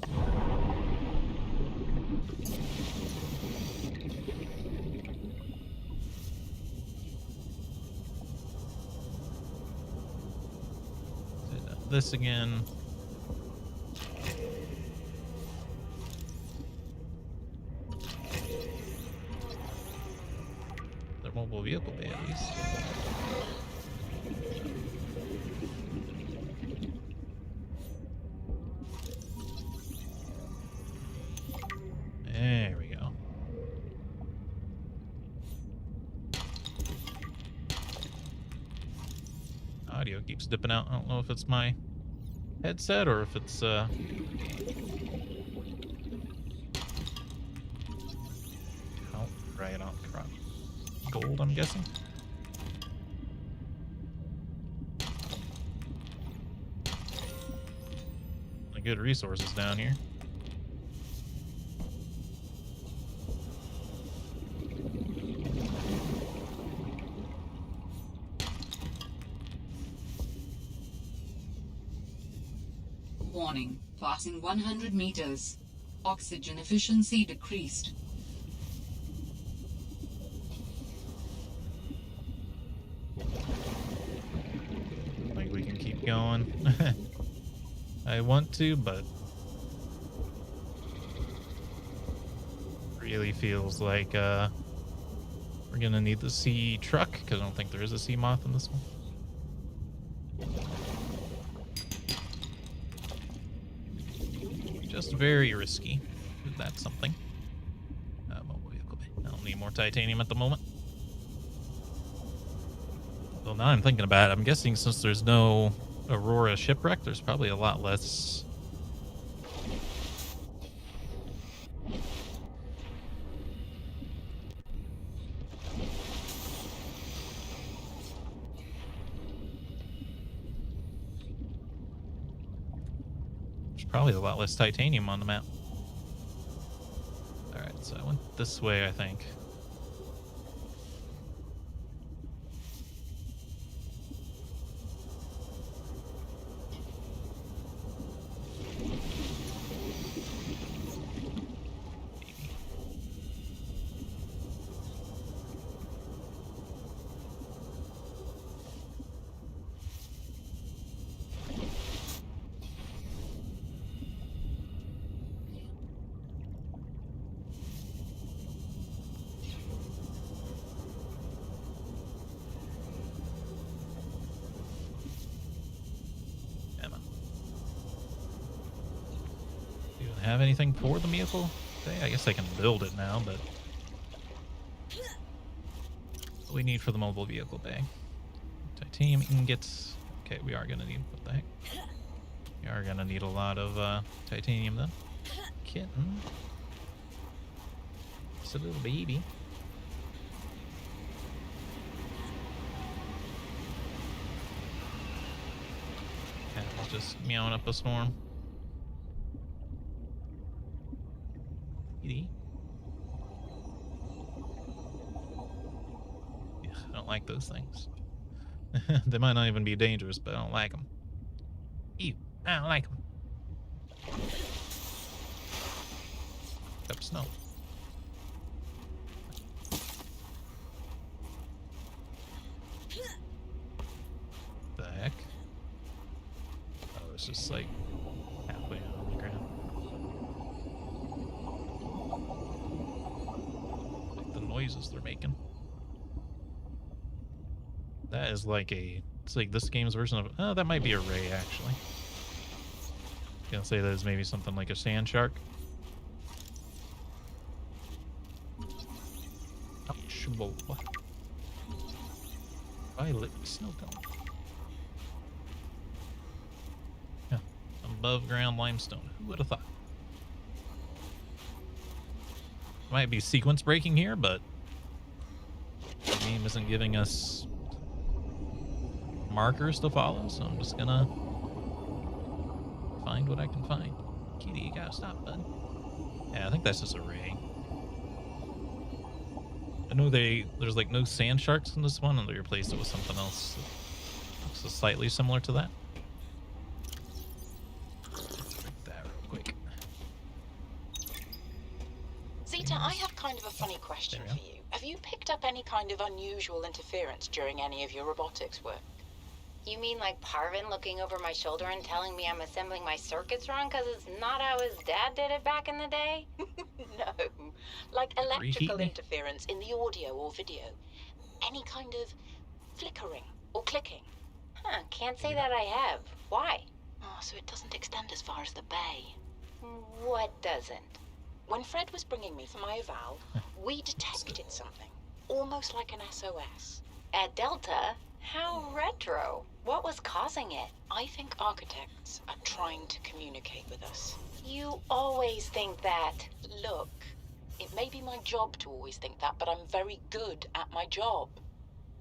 This again. Their mobile vehicle bay, at least. There we go. Audio keeps dipping out. I don't know if it's my headset or if it's oh, right on crop. Gold, I'm guessing. Good resources down here. Warning, passing 100 meters. Oxygen efficiency decreased. I think we can keep going. I want to, but really feels like we're gonna need the sea truck, because I don't think there is a sea moth in this one. Just very risky. That's something. Mobile vehicle bay. I don't need more titanium at the moment. Well, now I'm thinking about it. I'm guessing since there's no Aurora shipwreck, there's probably a lot less. There's probably a lot less titanium on the map. Alright, so I went this way, I think. have anything for the vehicle today? I guess I can build it now, but what we need for the mobile vehicle bay? Titanium ingots. Okay, we are gonna need, what the heck? We are gonna need a lot of titanium then. Kitten. It's a little baby. Cat was just meowing up a storm. Kitty. Yeah, I don't like those things. They might not even be dangerous, but I don't like them. Ew, I don't like them. Up snow. The heck? Oh, it's just like halfway on the ground. Like the noises they're making. That is like it's like this game's version of, oh, that might be a ray actually. Gonna say that is maybe something like a sand shark. Ouch, what? Violet snow cone. Yeah, above ground limestone. Who would have thought? Might be sequence breaking here, but the game isn't giving us markers to follow, so I'm just gonna find what I can find. Kitty, you gotta stop, bud. Yeah, I think that's just a ray. I know there's like no sand sharks in this one, and they replaced it with something else that looks slightly similar to that. Let's break that real quick. Zeta, I have kind of a funny question for you. Have you picked up any kind of unusual interference during any of your robotics work? You mean like Parvin looking over my shoulder and telling me I'm assembling my circuits wrong because it's not how his dad did it back in the day? No, like electrical interference in the audio or video. Any kind of flickering or clicking. Huh, can't say that I have. Why? Oh, so it doesn't extend as far as the bay. What doesn't? When Fred was bringing me for my eval, we detected something, almost like an SOS. At Delta? How retro. What was causing it? I think architects are trying to communicate with us. You always think that. Look, it may be my job to always think that, but I'm very good at my job.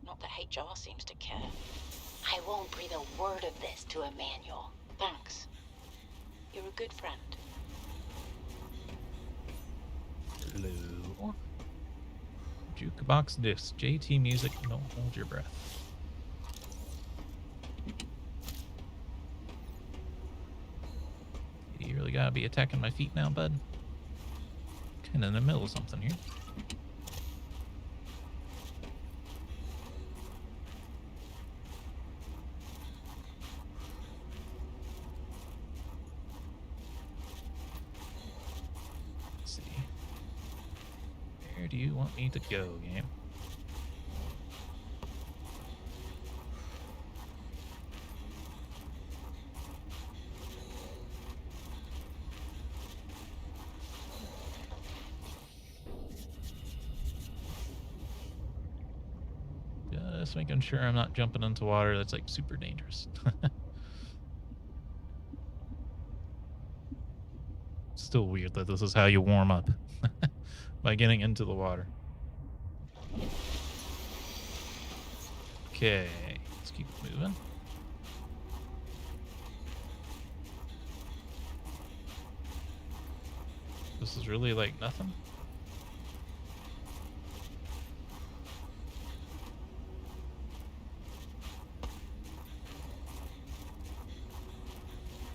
Not that HR seems to care. I won't breathe a word of this to Emmanuel. Thanks. You're a good friend. Hello. Jukebox disc. JT music. Don't hold your breath. You really gotta be attacking my feet now, bud. Kinda in the middle of something here. Let's see. Where do you want me to go, game? Just making sure I'm not jumping into water that's like super dangerous. Still weird that this is how you warm up. By getting into the water. Okay, let's keep moving. This is really like nothing.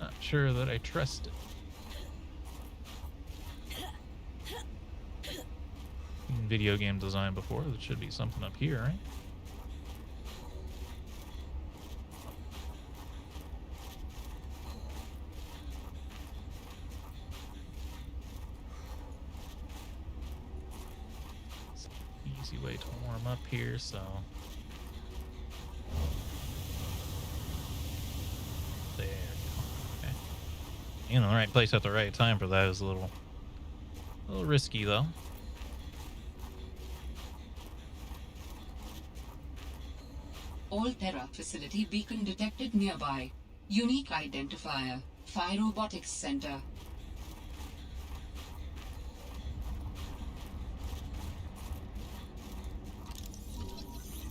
Not sure that I trust it. Video game design before. There should be something up here, right? It's an easy way to warm up here, so there we go. Okay. being in the right place at the right time for that is a little risky, though. Alterra facility beacon detected nearby. Unique identifier. Phi Robotics Center.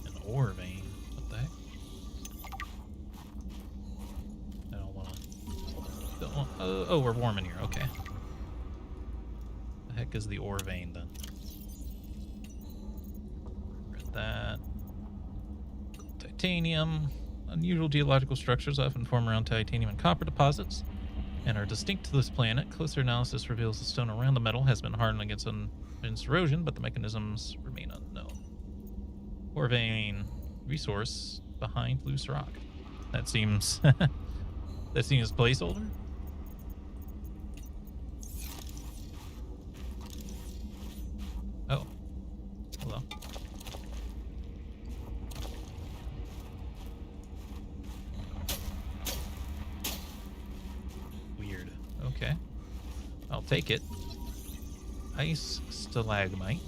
An ore vein. What the heck? I don't want to. Oh, we're warm in here. Okay. The heck is the ore vein then? Read that. Titanium. Unusual geological structures often form around titanium and copper deposits and are distinct to this planet. Closer analysis reveals the stone around the metal has been hardened against erosion, but the mechanisms remain unknown. Ore vein resource behind loose rock. That seems that seems placeholder. Oh, hello. Weird. Okay, I'll take it. Ice stalagmite.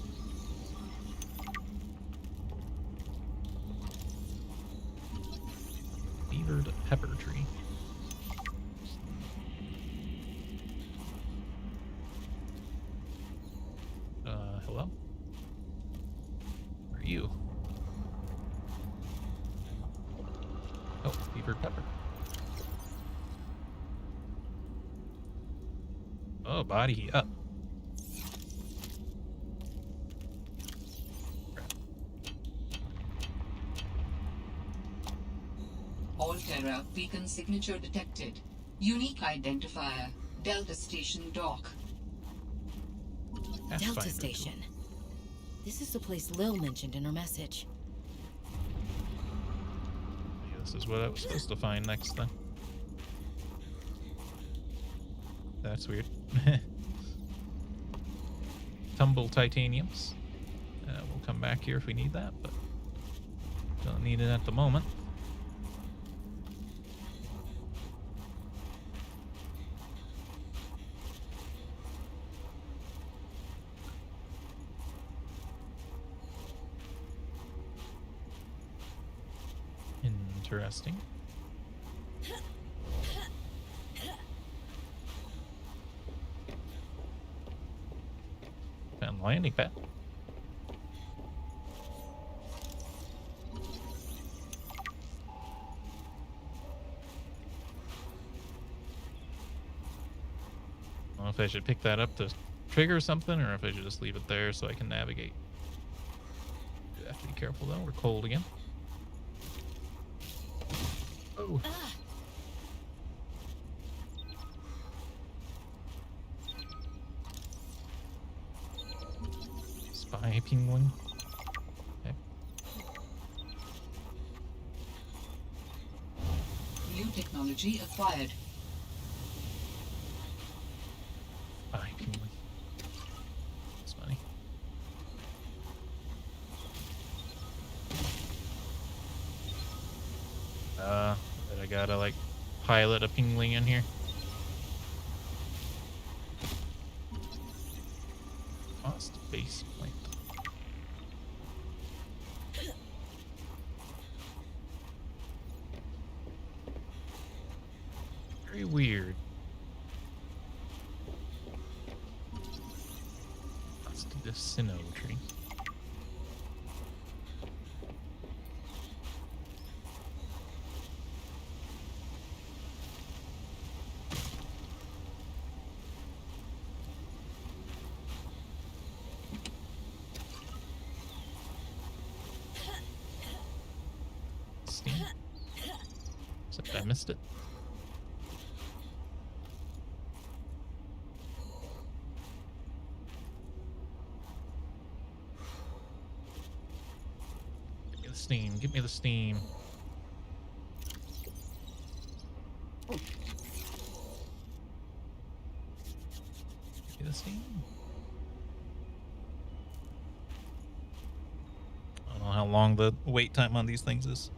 Beavered pepper tree. Hello? Where are you? Oh, beavered pepper. Oh, body up. Alterra beacon signature detected. Unique identifier. Delta Station dock. Delta Station. This is the place Lil mentioned in her message. This is what I was supposed to find next then. That's weird. Tumble titaniums. We'll come back here if we need that, but don't need it at the moment. Interesting. Found the landing pad. I don't know if I should pick that up to trigger something or if I should just leave it there so I can navigate. You have to be careful though, we're cold again. Oh. Spy penguin. Okay. New technology acquired. Spy penguin. That's funny. But I gotta like pilot a pingling in here. Cost base plant. Very weird. Let's do this Sinnoh tree. Steam. Except I missed it. Give me the steam. Give me the steam. Give me the steam. I don't know how long the wait time on these things is.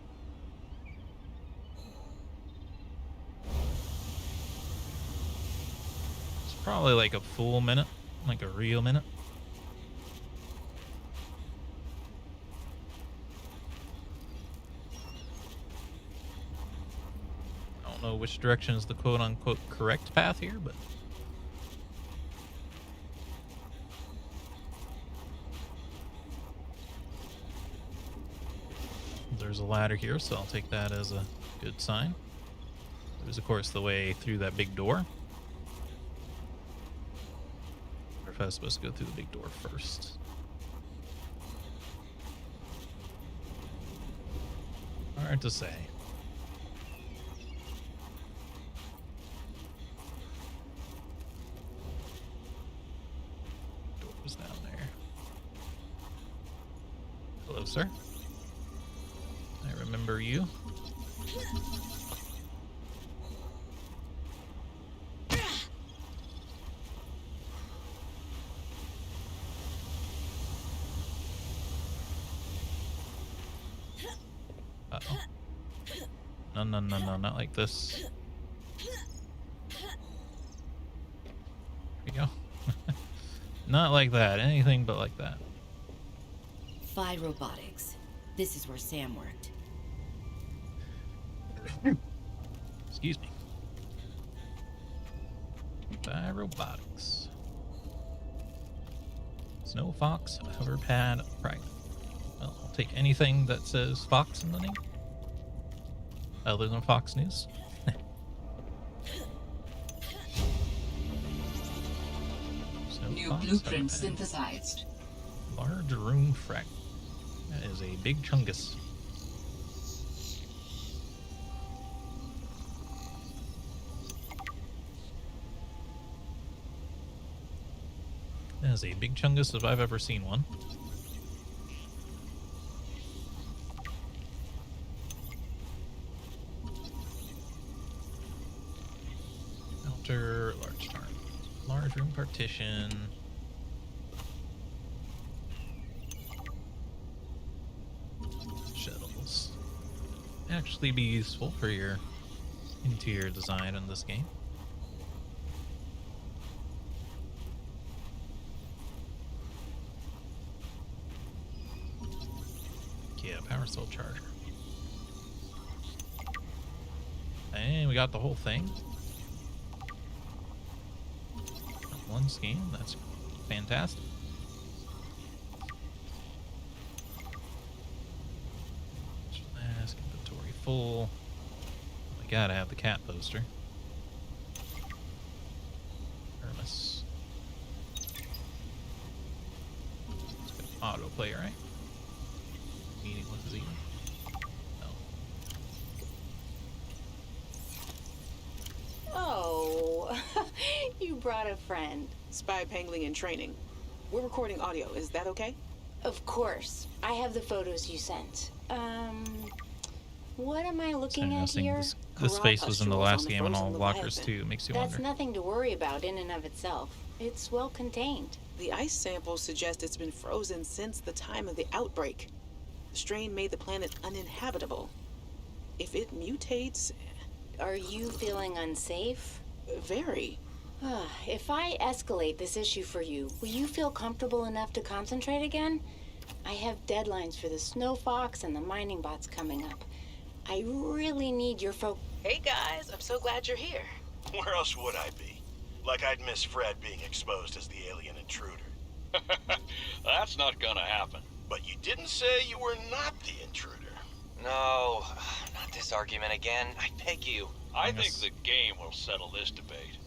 Probably like a full minute, like a real minute. I don't know which direction is the quote-unquote correct path here, but there's a ladder here, so I'll take that as a good sign. There's, of course, the way through that big door. Or if I was supposed to go through the big door first. Hard to say. Door's down there. Hello, sir. I remember you. Uh-oh. No, no, no, no, not like this. There we go. Not like that. Anything but like that. Phi Robotics. This is where Sam worked. Excuse me. Phi Robotics. Snow Fox Hover Pad Private. Well, I'll take anything that says Fox in the name. Other than Fox News. New blueprint synthesized. Large room fragment. That is a big chungus. That is a big chungus if I've ever seen one. Outer large tarn. Large room partition. Shuttles. Actually be useful for your interior design in this game. Yeah, power cell charger. And we got the whole thing. One scan, that's fantastic. Last inventory full. We gotta have the cat poster. Hermes. It's got autoplay, right? Meeting with Zeta. No. Oh, you brought a friend. Spy pangling and training. We're recording audio. Is that okay? Of course. I have the photos you sent. What am I looking at here? This space was in the last game and all frozen lockers Leviathan. too. It makes you That's wonder. nothing to worry about in and of itself. It's well contained. The ice samples suggest it's been frozen since the time of the outbreak. The strain made the planet uninhabitable. If it mutates, Are you feeling unsafe? very. If I escalate this issue for you, will you feel comfortable enough to concentrate again? I have deadlines for the Snow Fox and the mining bots coming up. I really need your focus. Hey guys, I'm so glad you're here. Where else would I be? Like I'd miss Fred being exposed as the alien intruder. That's not gonna happen. But you didn't say you were not the intruder. No, not this argument again. I beg you. I think the game will settle this debate.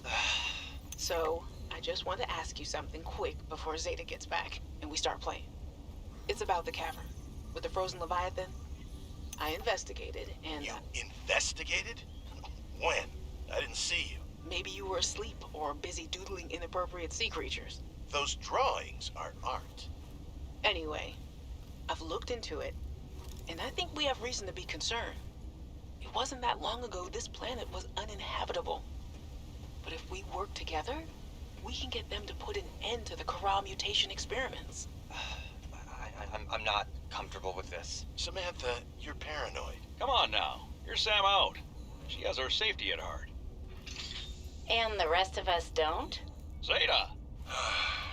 So, I just want to ask you something quick before Zeta gets back and we start playing. It's about the cavern with the frozen Leviathan. I investigated and... You investigated? When? I didn't see you. Maybe you were asleep or busy doodling inappropriate sea creatures. Those drawings are art. Anyway, I've looked into it, and I think we have reason to be concerned. It wasn't that long ago this planet was uninhabitable. But if we work together, we can get them to put an end to the Corral mutation experiments. I'm not comfortable with this. Samantha, you're paranoid. Come on now. Here's Sam out. She has our safety at heart. And the rest of us don't? Zeta!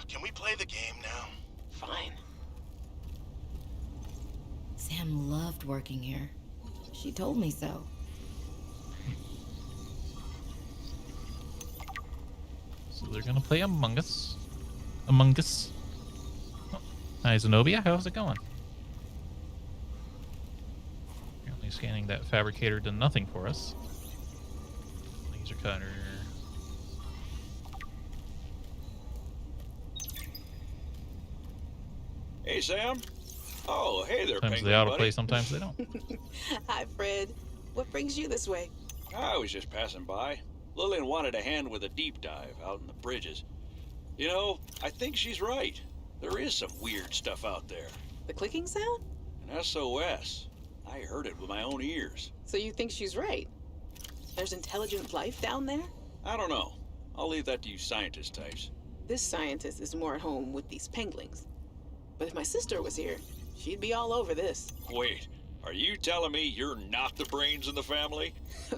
Can we play the game now? Fine. Sam loved working here. She told me so. So they're gonna play Among Us. Among Us. Oh. Hi, Zenobia. How's it going? Apparently scanning that fabricator did nothing for us. Laser cutter. Hey, Sam. Oh, hey there, Sometimes penguin they buddy. autoplay, sometimes they don't. Hi, Fred. What brings you this way? I was just passing by. Lillian wanted a hand with a deep dive out in the bridges. You know, I think she's right. There is some weird stuff out there. The clicking sound? An SOS. I heard it with my own ears. So you think she's right? There's intelligent life down there? I don't know. I'll leave that to you scientist types. This scientist is more at home with these penguins. But if my sister was here, she'd be all over this. Wait, are you telling me you're not the brains in the family?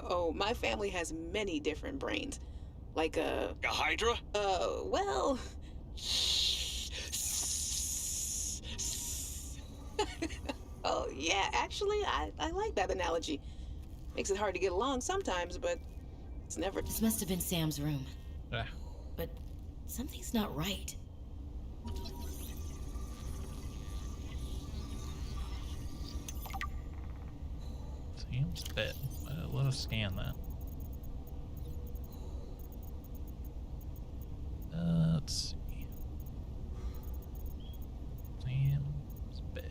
Oh, my family has many different brains. Like A Hydra? well... Oh, yeah, actually, I like that analogy. Makes it hard to get along sometimes, but it's never... This must have been Sam's room. Ah, But something's not right. Sam's bed. Let us scan that. Let's see. Sam's bed.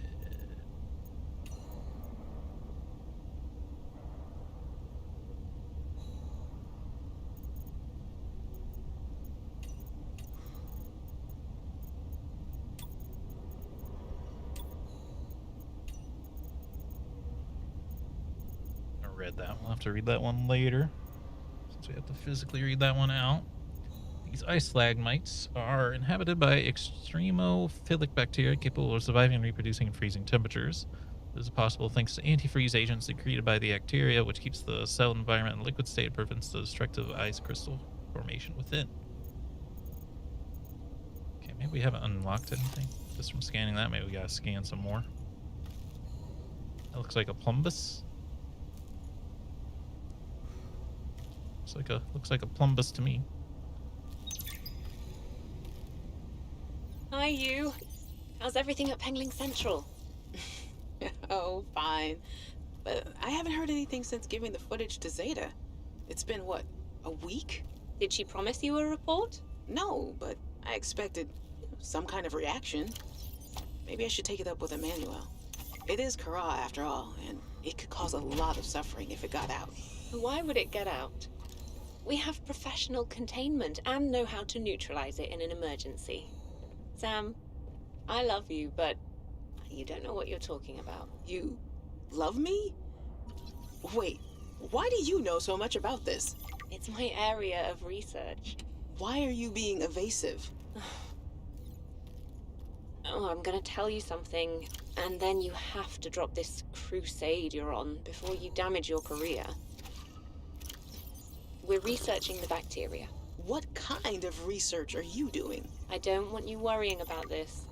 I read that. We'll have to read that one later, since we have to physically read that one out. These ice stalagmites are inhabited by extremophilic bacteria capable of surviving and reproducing in freezing temperatures. This is possible thanks to antifreeze agents secreted by the bacteria, which keeps the cell environment in a liquid state and prevents the destructive ice crystal formation within. Okay, maybe we haven't unlocked anything. Just from scanning that, maybe we gotta scan some more. That looks like a plumbus. Looks like a plumbus to me. Hi, you. How's everything at Pengling Central? Oh, fine. But I haven't heard anything since giving the footage to Zeta. It's been, what, a week? Did she promise you a report? No, but I expected some kind of reaction. Maybe I should take it up with Emmanuel. It is Kara, after all, and it could cause a lot of suffering if it got out. Why would it get out? We have professional containment and know how to neutralize it in an emergency. Sam, I love you, but you don't know what you're talking about. You love me? Wait, why do you know so much about this? It's my area of research. Why are you being evasive? Oh, I'm gonna tell you something, and then you have to drop this crusade you're on before you damage your career. We're researching the bacteria. What kind of research are you doing? I don't want you worrying about this.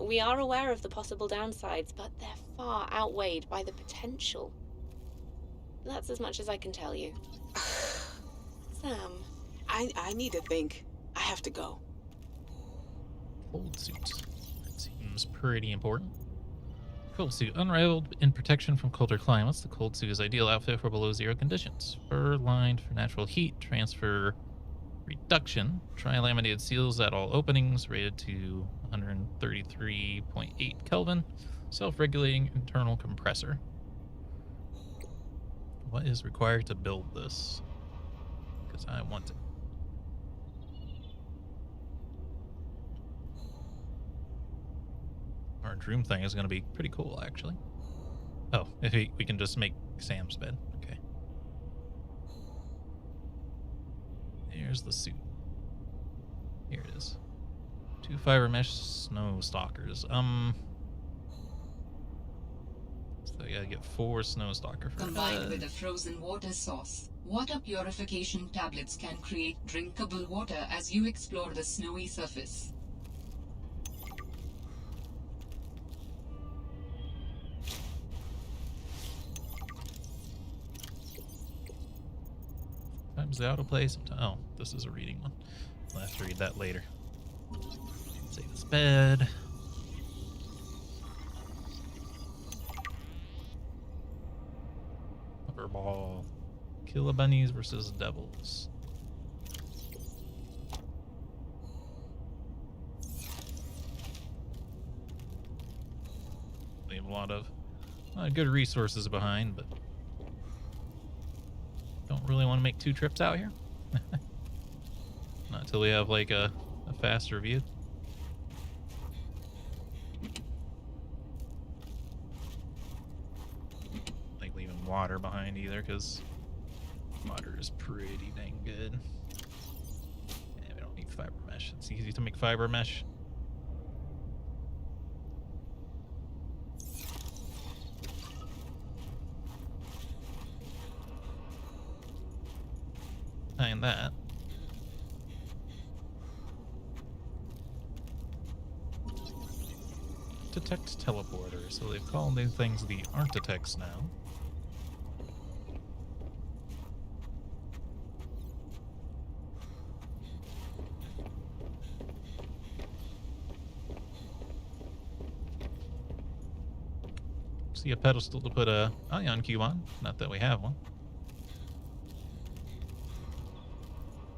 We are aware of the possible downsides, but they're far outweighed by the potential. That's as much as I can tell you. Sam. I need to think. I have to go. Cold suit. That seems pretty important. Cold suit. Unrivaled in protection from colder climates, the cold suit is ideal outfit for below zero conditions. Fur lined for natural heat transfer reduction. Tri-laminated seals at all openings, rated to 133.8 Kelvin. Self-regulating internal compressor. What is required to build this? Because I want it. Our dream thing is going to be pretty cool, actually. Oh, if we can just make Sam's bed. Okay. Here's the suit. Here it is. 2 fiber mesh snow stalkers. So I gotta get 4 snow stalker for Combined that. with a frozen water source, Water purification tablets can create drinkable water as you explore the snowy surface. Sometimes the autoplay, sometimes. Oh, this is a reading one. I'll have to read that later. Save this bed. Upper ball. Killer bunnies versus devils. Leave a lot of good resources behind, but don't really want to make 2 trips out here. Not until we have like a faster view. Like leaving water behind either, because water is pretty dang good. Yeah, we don't need fiber mesh. It's easy to make fiber mesh. Behind that, detect teleporters. So they've called these things the architects now. See a pedestal to put a ion cube on. Not that we have one.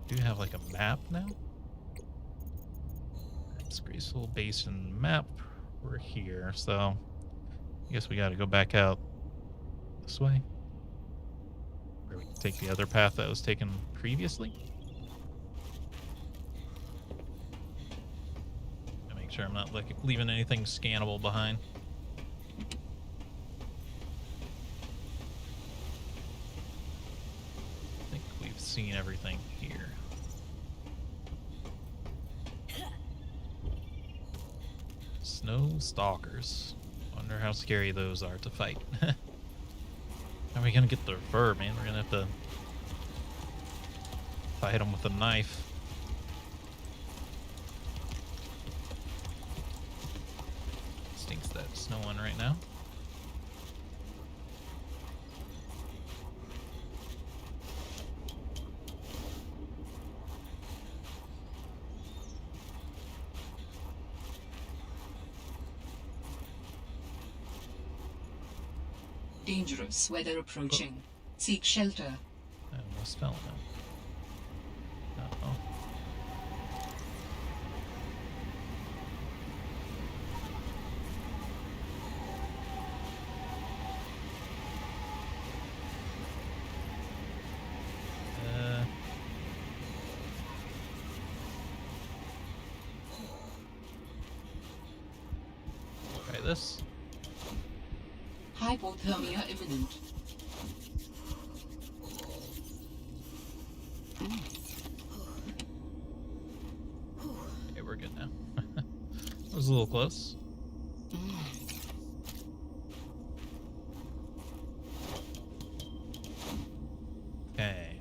Do you have like a map now? It's Graceful Basin map. We're here, so I guess we got to go back out this way. Or we can take the other path that was taken previously. To make sure I'm not leaving anything scannable behind. I think we've seen everything here. Snow stalkers. Wonder how scary those are to fight. How are we gonna get their fur, man? We're gonna have to fight them with a knife. Stinks that snowing right now. Dangerous weather approaching. Seek shelter. I almost fell now. Uh-oh. Try this. Hypothermia imminent. Okay, we're good now. That was a little close. Okay.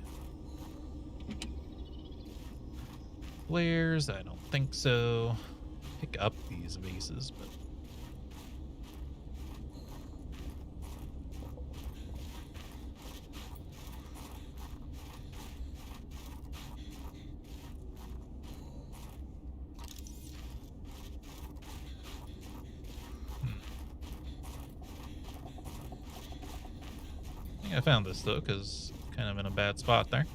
Flares? I don't think so. Pick up these vases, but I found this though, because kind of in a bad spot there.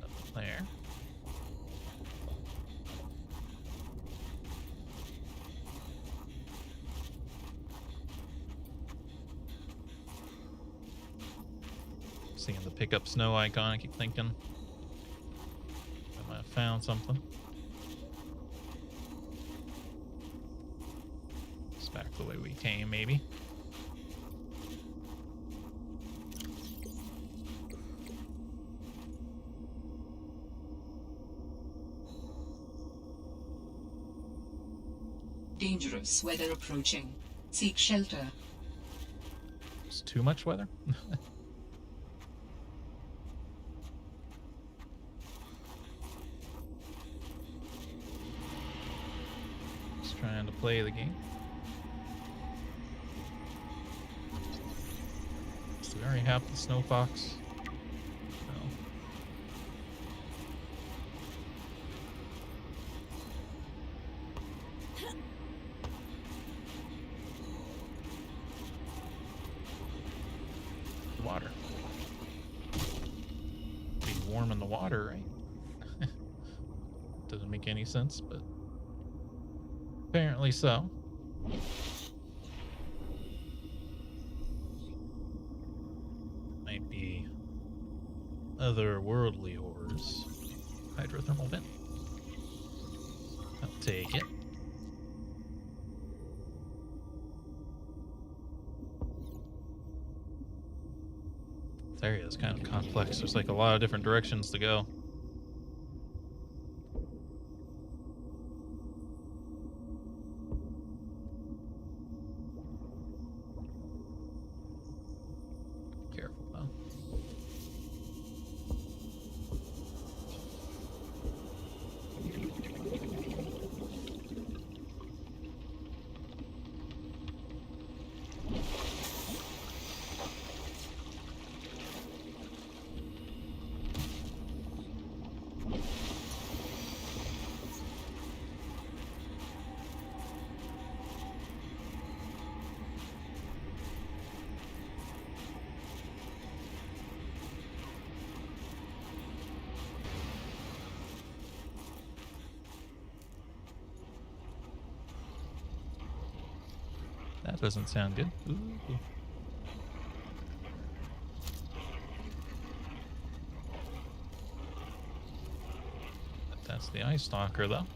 Up there. Seeing the pick up snow icon, I keep thinking I might have found something. It's back the way we came, maybe. dangerous weather approaching. Seek shelter. It's too much weather. Just trying to play the game. So we already have the snow fox. Water. Be warm in the water, right? Doesn't make any sense, but apparently so. Might be otherworldly horrors. Hydrothermal vent. I'll take it. This area is kind of complex. There's like a lot of different directions to go. Careful though. That doesn't sound good. Ooh. That's the ice stalker, though.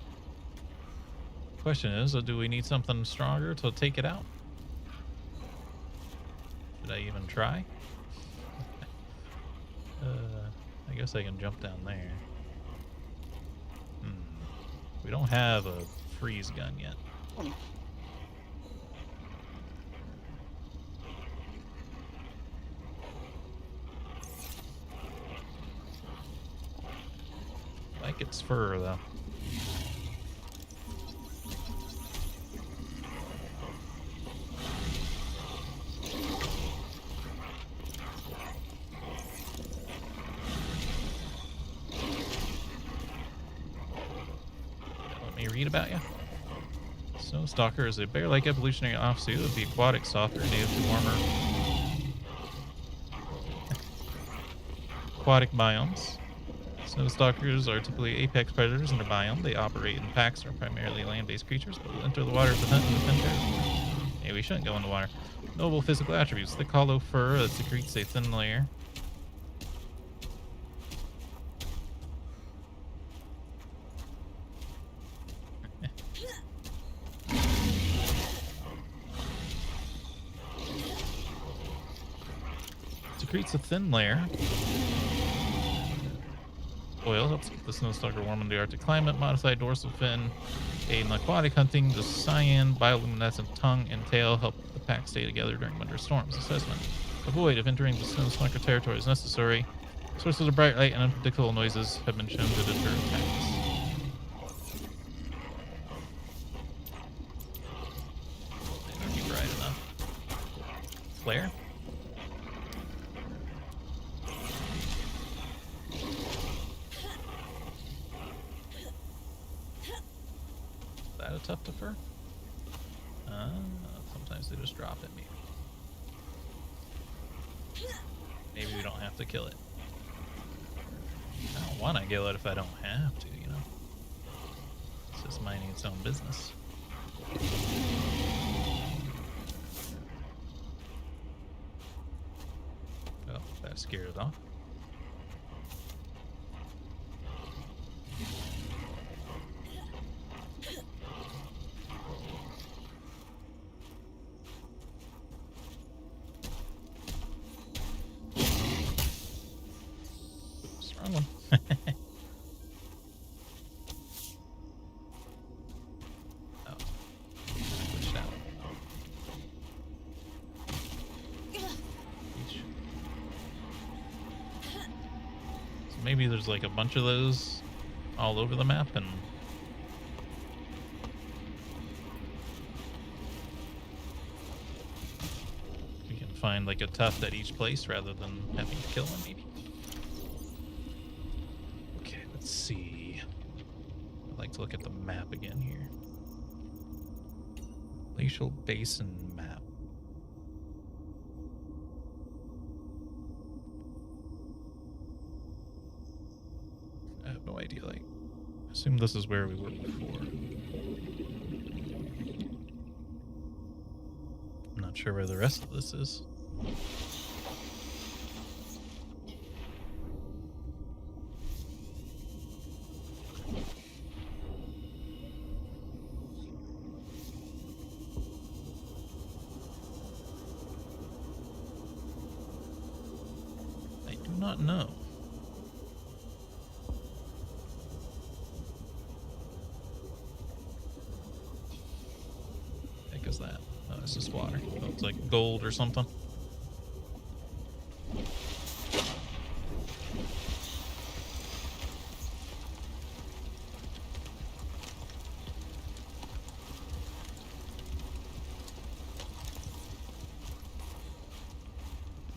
Question is, do we need something stronger to take it out? Should I even try? I guess I can jump down there. We don't have a freeze gun yet. Like its fur, though. Let me read about you. Stalker is a bear-like evolutionary offsuit of the aquatic stalker native to warmer aquatic biomes. Snow stalkers are typically apex predators in their biome. They operate in packs and are primarily land-based creatures, but will enter the water to hunt and defend territory. Hey, we shouldn't go in the water. Notable physical attributes: thick, hollow fur that secretes a thin layer. Secretes a thin layer. Oil helps keep the snow stalker warm in the Arctic climate. Modified dorsal fin, aid in aquatic hunting. The cyan, bioluminescent tongue, and tail help the pack stay together during winter storms. Assessment: avoid if entering the snow stalker territory is necessary. Sources of bright light and unpredictable noises have been shown to deter attacks. They don't be bright enough. Flare? A tuft of fur? Sometimes they just drop at me. Maybe we don't have to kill it. I don't want to kill it if I don't have to, you know. It's just minding its own business. Oh, that scared it off. Strong one. Oh. maybe there's like a bunch of those all over the map, and we can find like a tuft at each place rather than having to kill them, maybe. Okay, let's see. I'd like to look at the map again here. Glacial Basin map. I have no idea. Like, I assume this is where we were before. I'm not sure where the rest of this is. I do not know. What is that? Oh, it's just water. Oh, it's like gold or something.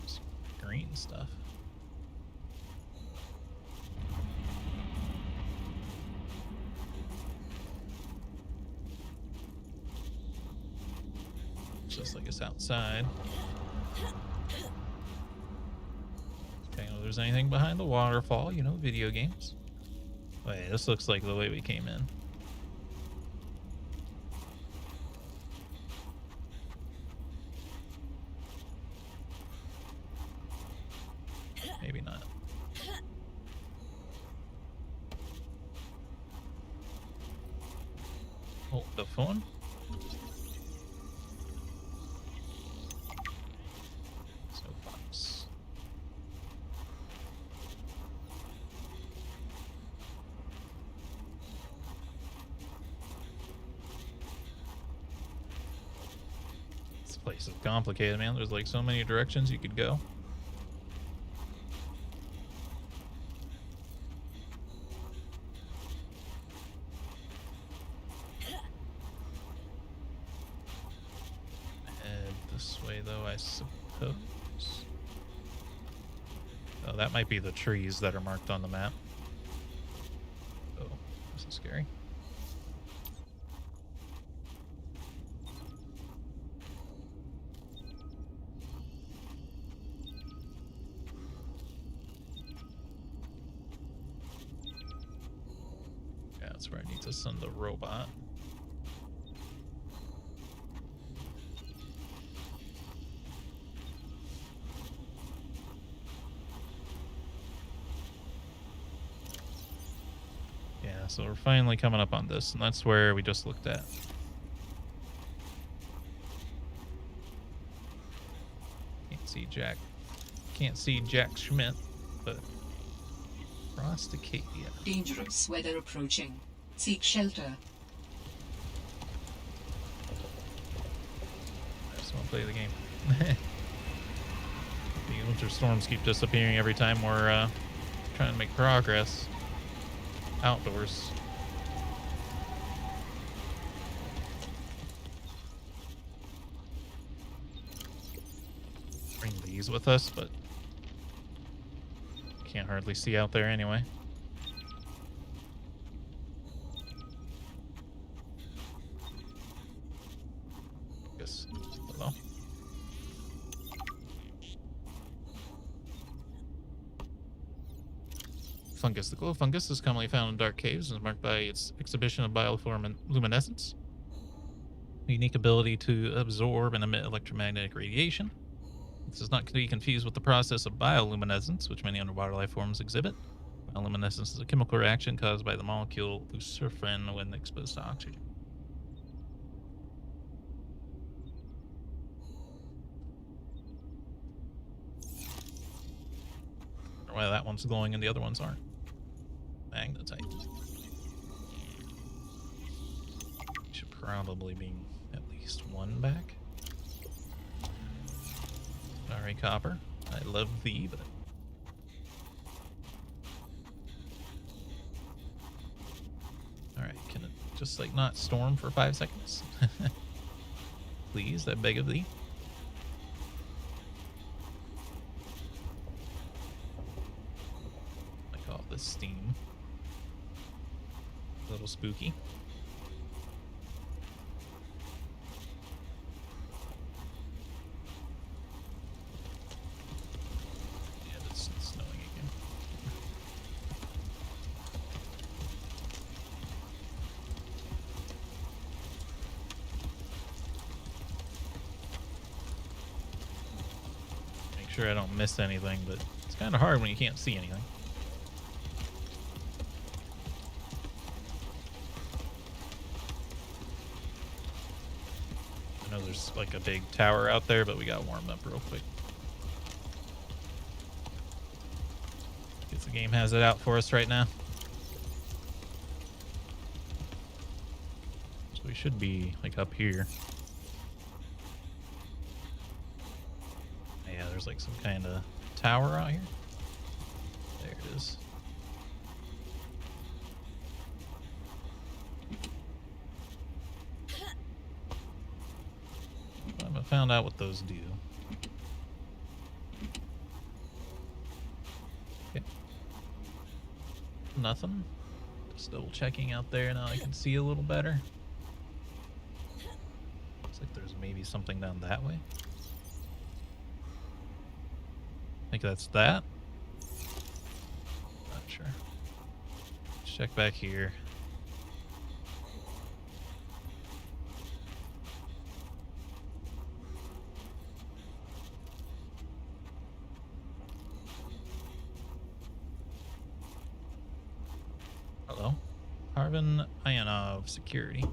It's green stuff. Just like it's outside. Okay, well, there's anything behind the waterfall, you know, video games. Wait, this looks like the way we came in. Maybe not. Oh, the phone? Place is complicated, man. There's like so many directions you could go. Head this way, though, I suppose. Oh, that might be the trees that are marked on the map. Oh, this is scary. That's where I need to send the robot. Yeah, so we're finally coming up on this, and that's where we just looked at. Can't see Jack Schmidt, but Prosticadia. Dangerous weather approaching. Seek shelter. I just want to play the game. The winter storms keep disappearing every time we're trying to make progress outdoors. Bring these with us, but can't hardly see out there anyway. Guess below. Fungus. The glow of fungus is commonly found in dark caves and is marked by its exhibition of bioluminescence. The unique ability to absorb and emit electromagnetic radiation. This is not to be confused with the process of bioluminescence, which many underwater life forms exhibit. Bioluminescence is a chemical reaction caused by the molecule luciferin when exposed to oxygen. I wonder why that one's glowing and the other ones aren't. Magnetite. Should probably be at least one back. Sorry, copper. I love thee, but just like not storm for 5 seconds? Please, I beg of thee. Like all this steam. A little spooky. Yeah, it's snowing again. Make sure I don't miss anything, but it's kind of hard when you can't see anything. I know there's like a big tower out there, but we got warmed up real quick. Guess the game has it out for us right now. So we should be like up here. Yeah, there's like some kind of tower out here. There it is. I haven't found out what those do. Okay. Nothing. Just double checking out there. Now I can see a little better. Looks like there's maybe something down that way. I think that's that. Not sure. Let's check back here. Hello. Harvin Ionov, security.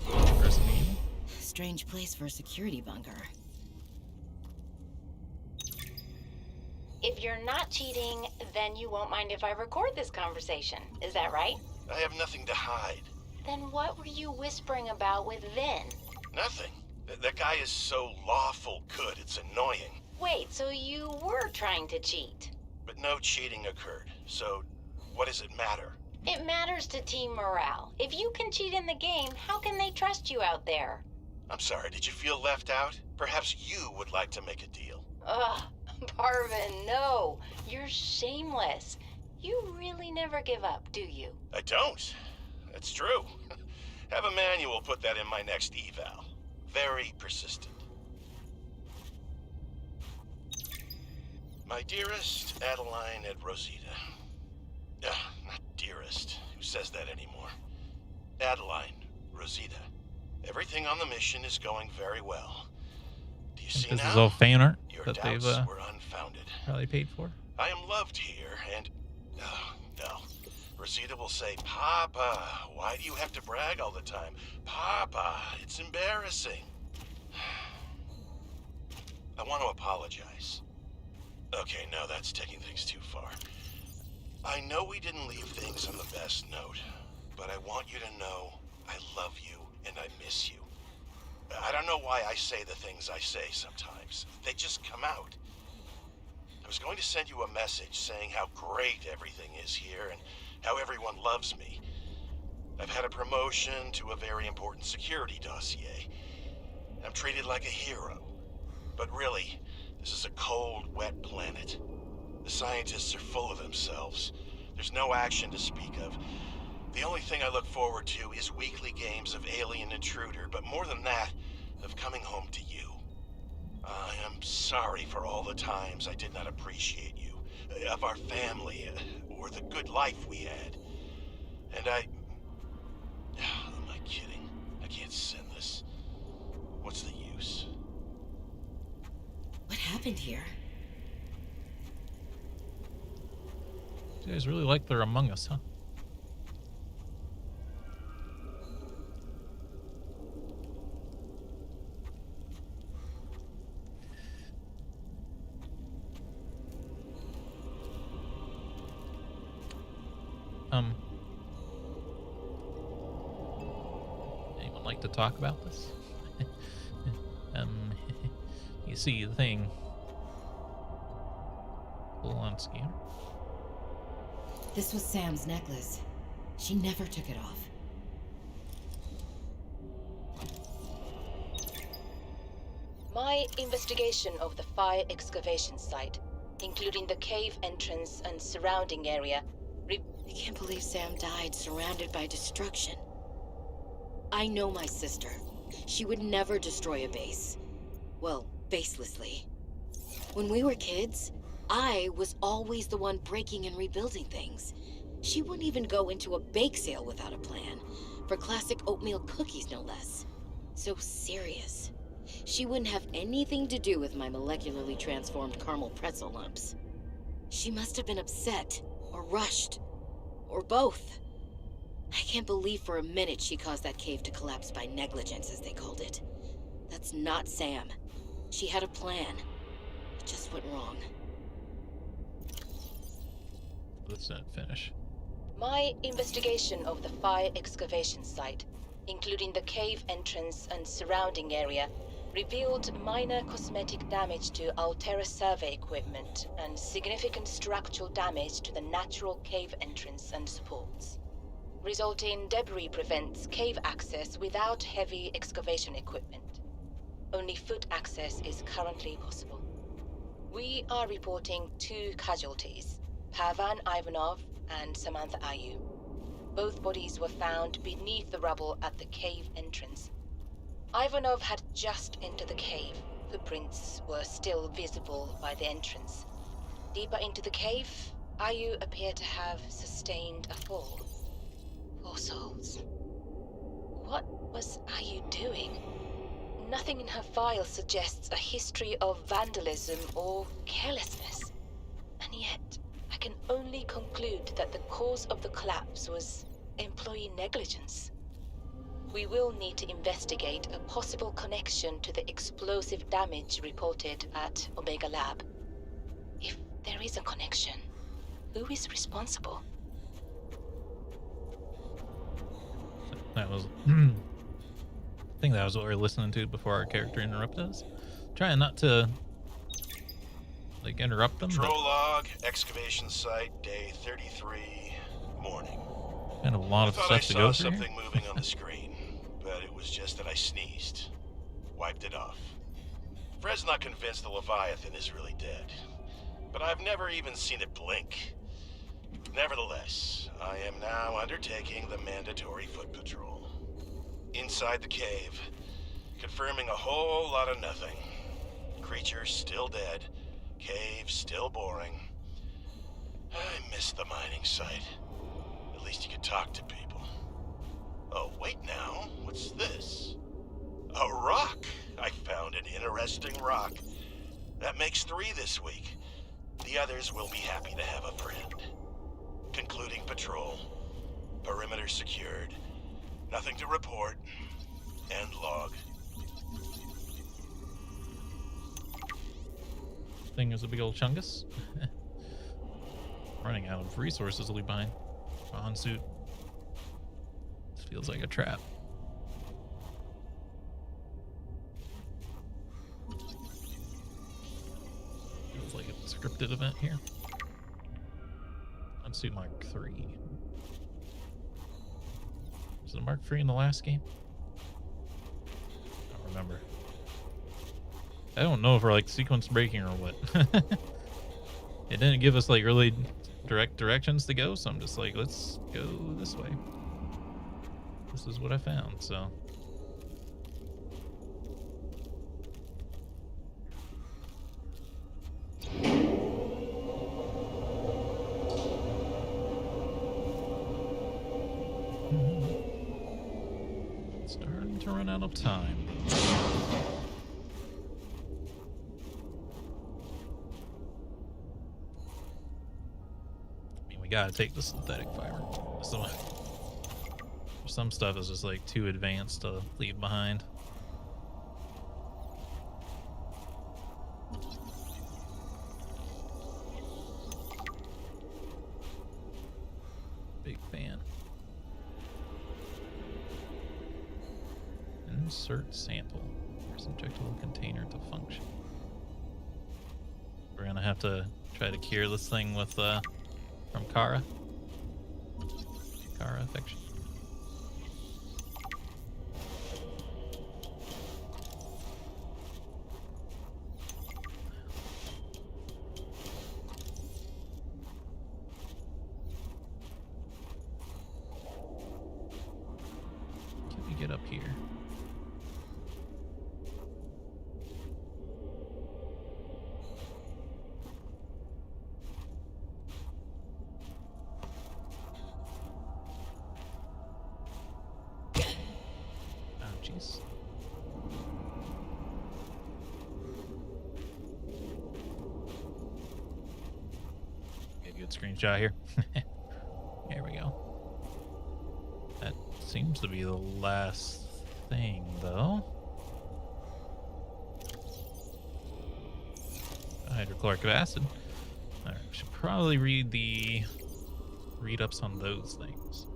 Resident Evil. Strange place for a security bunker. If you're not cheating, then you won't mind if I record this conversation. Is that right? I have nothing to hide. Then what were you whispering about with Vin? Nothing. That guy is so lawful good, it's annoying. Wait, so you were trying to cheat? But no cheating occurred, so what does it matter? It matters to team morale. If you can cheat in the game, how can they trust you out there? I'm sorry, did you feel left out? Perhaps you would like to make a deal. Ugh, Parvin, no. You're shameless. You really never give up, do you? I don't. That's true. Have a manual put that in my next eval. Very persistent. My dearest Adeline and Rosita. Not dearest. Who says that anymore? Adeline, Rosita. Everything on the mission is going very well. Do you see This now? is all fan art Your that doubts they've were unfounded. probably paid for. I am loved here, and... no. Rosita will say, Papa, why do you have to brag all the time? Papa, it's embarrassing. I want to apologize. Okay, no, that's taking things too far. I know we didn't leave things on the best note, but I want you to know I love you and I miss you. I don't know why I say the things I say sometimes. They just come out. I was going to send you a message saying how great everything is here and how everyone loves me. I've had a promotion to a very important security dossier. I'm treated like a hero. But really, this is a cold, wet planet. The scientists are full of themselves. There's no action to speak of. The only thing I look forward to is weekly games of Alien Intruder, but more than that, of coming home to you. I am sorry for all the times I did not appreciate you, of our family, or the good life we had. And am I kidding? I can't send this. What's the use? What happened here? You guys really like their Among Us, huh? Anyone like to talk about this? You see the thing. Full on scan. This was Sam's necklace. She never took it off. My investigation of the fire excavation site, including the cave entrance and surrounding area, I can't believe Sam died surrounded by destruction. I know my sister. She would never destroy a base. Well, baselessly. When we were kids, I was always the one breaking and rebuilding things. She wouldn't even go into a bake sale without a plan. For classic oatmeal cookies, no less. So serious. She wouldn't have anything to do with my molecularly transformed caramel pretzel lumps. She must have been upset, or rushed, or both. I can't believe for a minute she caused that cave to collapse by negligence, as they called it. That's not Sam. She had a plan. It just went wrong. Let's not finish. My investigation of the fire excavation site, including the cave entrance and surrounding area, revealed minor cosmetic damage to Alterra survey equipment and significant structural damage to the natural cave entrance and supports. Resulting debris prevents cave access without heavy excavation equipment. Only foot access is currently possible. We are reporting 2 casualties, Pavan Ivanov and Samantha Ayu. Both bodies were found beneath the rubble at the cave entrance. Ivanov had just entered the cave. Footprints were still visible by the entrance. Deeper into the cave, Ayu appeared to have sustained a fall. Poor souls. What was Ayu doing? Nothing in her file suggests a history of vandalism or carelessness. And yet, I can only conclude that the cause of the collapse was employee negligence. We will need to investigate a possible connection to the explosive damage reported at Omega Lab. If there is a connection, who is responsible? That was... I think that was what we were listening to before our character interrupted us. Trying not to, like, interrupt them, Patrol log, excavation site, day 33, morning. but kind of a lot of I thought stuff I to go saw through. something moving on the screen, but it was just that I sneezed. Wiped it off. Fred's not convinced the Leviathan is really dead, but I've never even seen it blink. Nevertheless, I am now undertaking the mandatory foot patrol. Inside the cave, confirming a whole lot of nothing. Creatures still dead, cave still boring. I miss the mining site. At least you could talk to people. Oh, wait now, what's this? A rock! I found an interesting rock. That makes 3 this week. The others will be happy to have a friend. Concluding patrol. Perimeter secured. Nothing to report. End log. Thing is a big old chungus. Running out of resources to leave behind. Spawn suit. This feels like a trap. Feels like a scripted event here. Unsuit Mark 3. Was it a Mark 3 in the last game? I don't remember. I don't know if we're like sequence breaking or what. It didn't give us like really direct directions to go, so I'm just like, let's go this way. This is what I found, so. Starting to run out of time. I mean, we gotta take the synthetic fiber. Some stuff is just like too advanced to leave behind. Big fan. Insert sample. There's injectable container to function. We're gonna have to try to cure this thing with from Kara. Kara affection. Can we get up here? Ouchies. Get a good screenshot here. There we go. That seems to be the last thing, though. Hydrochloric acid. Alright, we should probably read the read-ups on those things.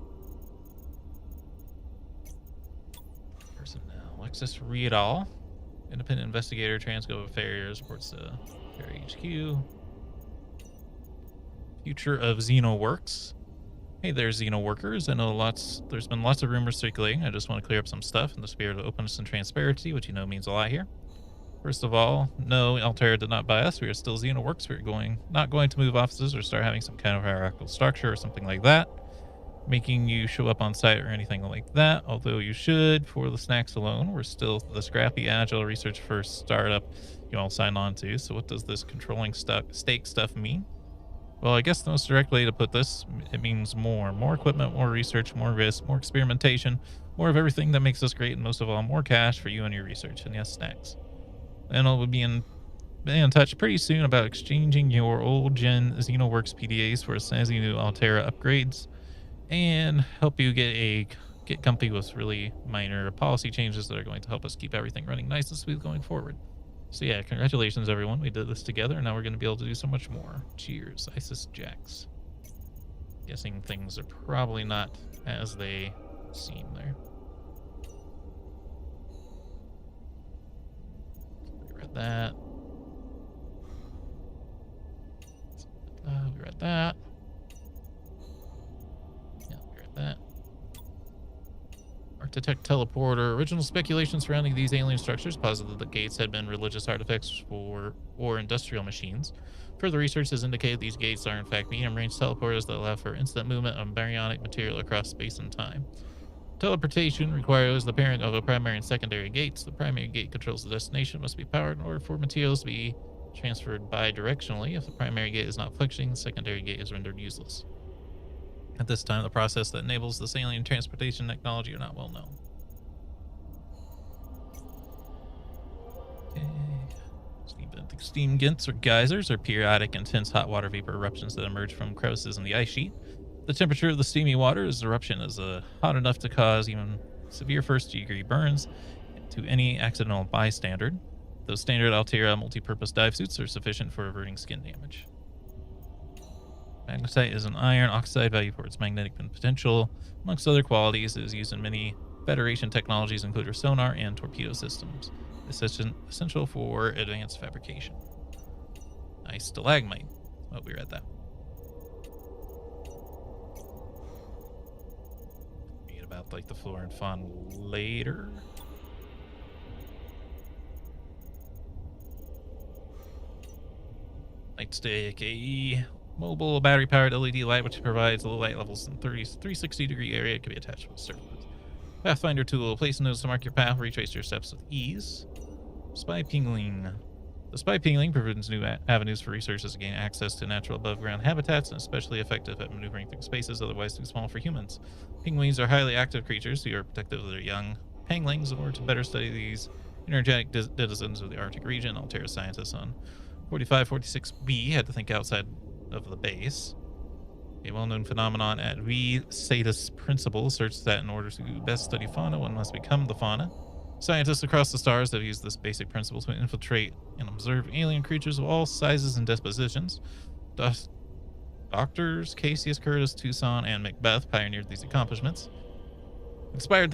Personnel. Alexis Riedal, independent investigator, Transgov Affairs, reports to Terra HQ. Future of XenoWorks. Hey there, Xeno workers. I know there's been lots of rumors circulating. I just want to clear up some stuff in the spirit of openness and transparency, which you know means a lot here. First of all, no, Alterra did not buy us. We are still XenoWorks. We're not going to move offices or start having some kind of hierarchical structure or something like that, making you show up on site or anything like that, although you should for the snacks alone. We're still the scrappy, agile, research-first startup you all signed on to. So what does this controlling stake stuff mean? Well, I guess the most direct way to put this, it means more equipment, more research, more risk, more experimentation, more of everything that makes us great, and most of all, more cash for you and your research, and yes, snacks. And I'll be in touch pretty soon about exchanging your old gen XenoWorks PDAs for snazzy new Alterra upgrades, and help you get comfy with really minor policy changes that are going to help us keep everything running nice and smooth going forward. So yeah, congratulations everyone. We did this together, and now we're going to be able to do so much more. Cheers, Isis Jax. Guessing things are probably not as they seem there. We read that. We read that. Yeah, we read that. Architect teleporter. Original speculation surrounding these alien structures posited that the gates had been religious artifacts or industrial machines. Further research has indicated these gates are in fact medium-range teleporters that allow for instant movement of baryonic material across space and time. Teleportation requires the pairing of a primary and secondary gates. The primary gate controls the destination, must be powered in order for materials to be transferred bidirectionally. If the primary gate is not functioning, the secondary gate is rendered useless. At this time, the process that enables this alien transportation technology are not well known. Okay. Steam gints or geysers are periodic intense hot water vapor eruptions that emerge from crevices in the ice sheet. The temperature of the steamy water is eruption is hot enough to cause even severe first-degree burns to any accidental bystander. Those standard Alterra multi-purpose dive suits are sufficient for averting skin damage. Magnetite is an iron oxide value for its magnetic potential. Amongst other qualities, it is used in many Federation technologies, including sonar and torpedo systems. It's essential for advanced fabrication. Nice stalagmite. Oh, we read that. Read about like the flora and fauna later. Nightstick, a mobile battery-powered LED light which provides low light levels in 360-degree area. It can be attached with a surface. Pathfinder tool. Place nodes to mark your path. Retrace your steps with ease. Spy pingling. The spy pingling provides new avenues for researchers to gain access to natural above-ground habitats and especially effective at maneuvering through spaces otherwise too small for humans. Penguins are highly active creatures who are protective of their young penglings. In order to better study these energetic denizens of the Arctic region, Alterra scientists on 4546B had to think outside of the base. A well-known phenomenon at V Status Principle asserts that in order to best study fauna, one must become the fauna. Scientists across the stars have used this basic principle to infiltrate and observe alien creatures of all sizes and dispositions. Doctors Cassius, Curtis, Tucson, and Macbeth pioneered these accomplishments. Inspired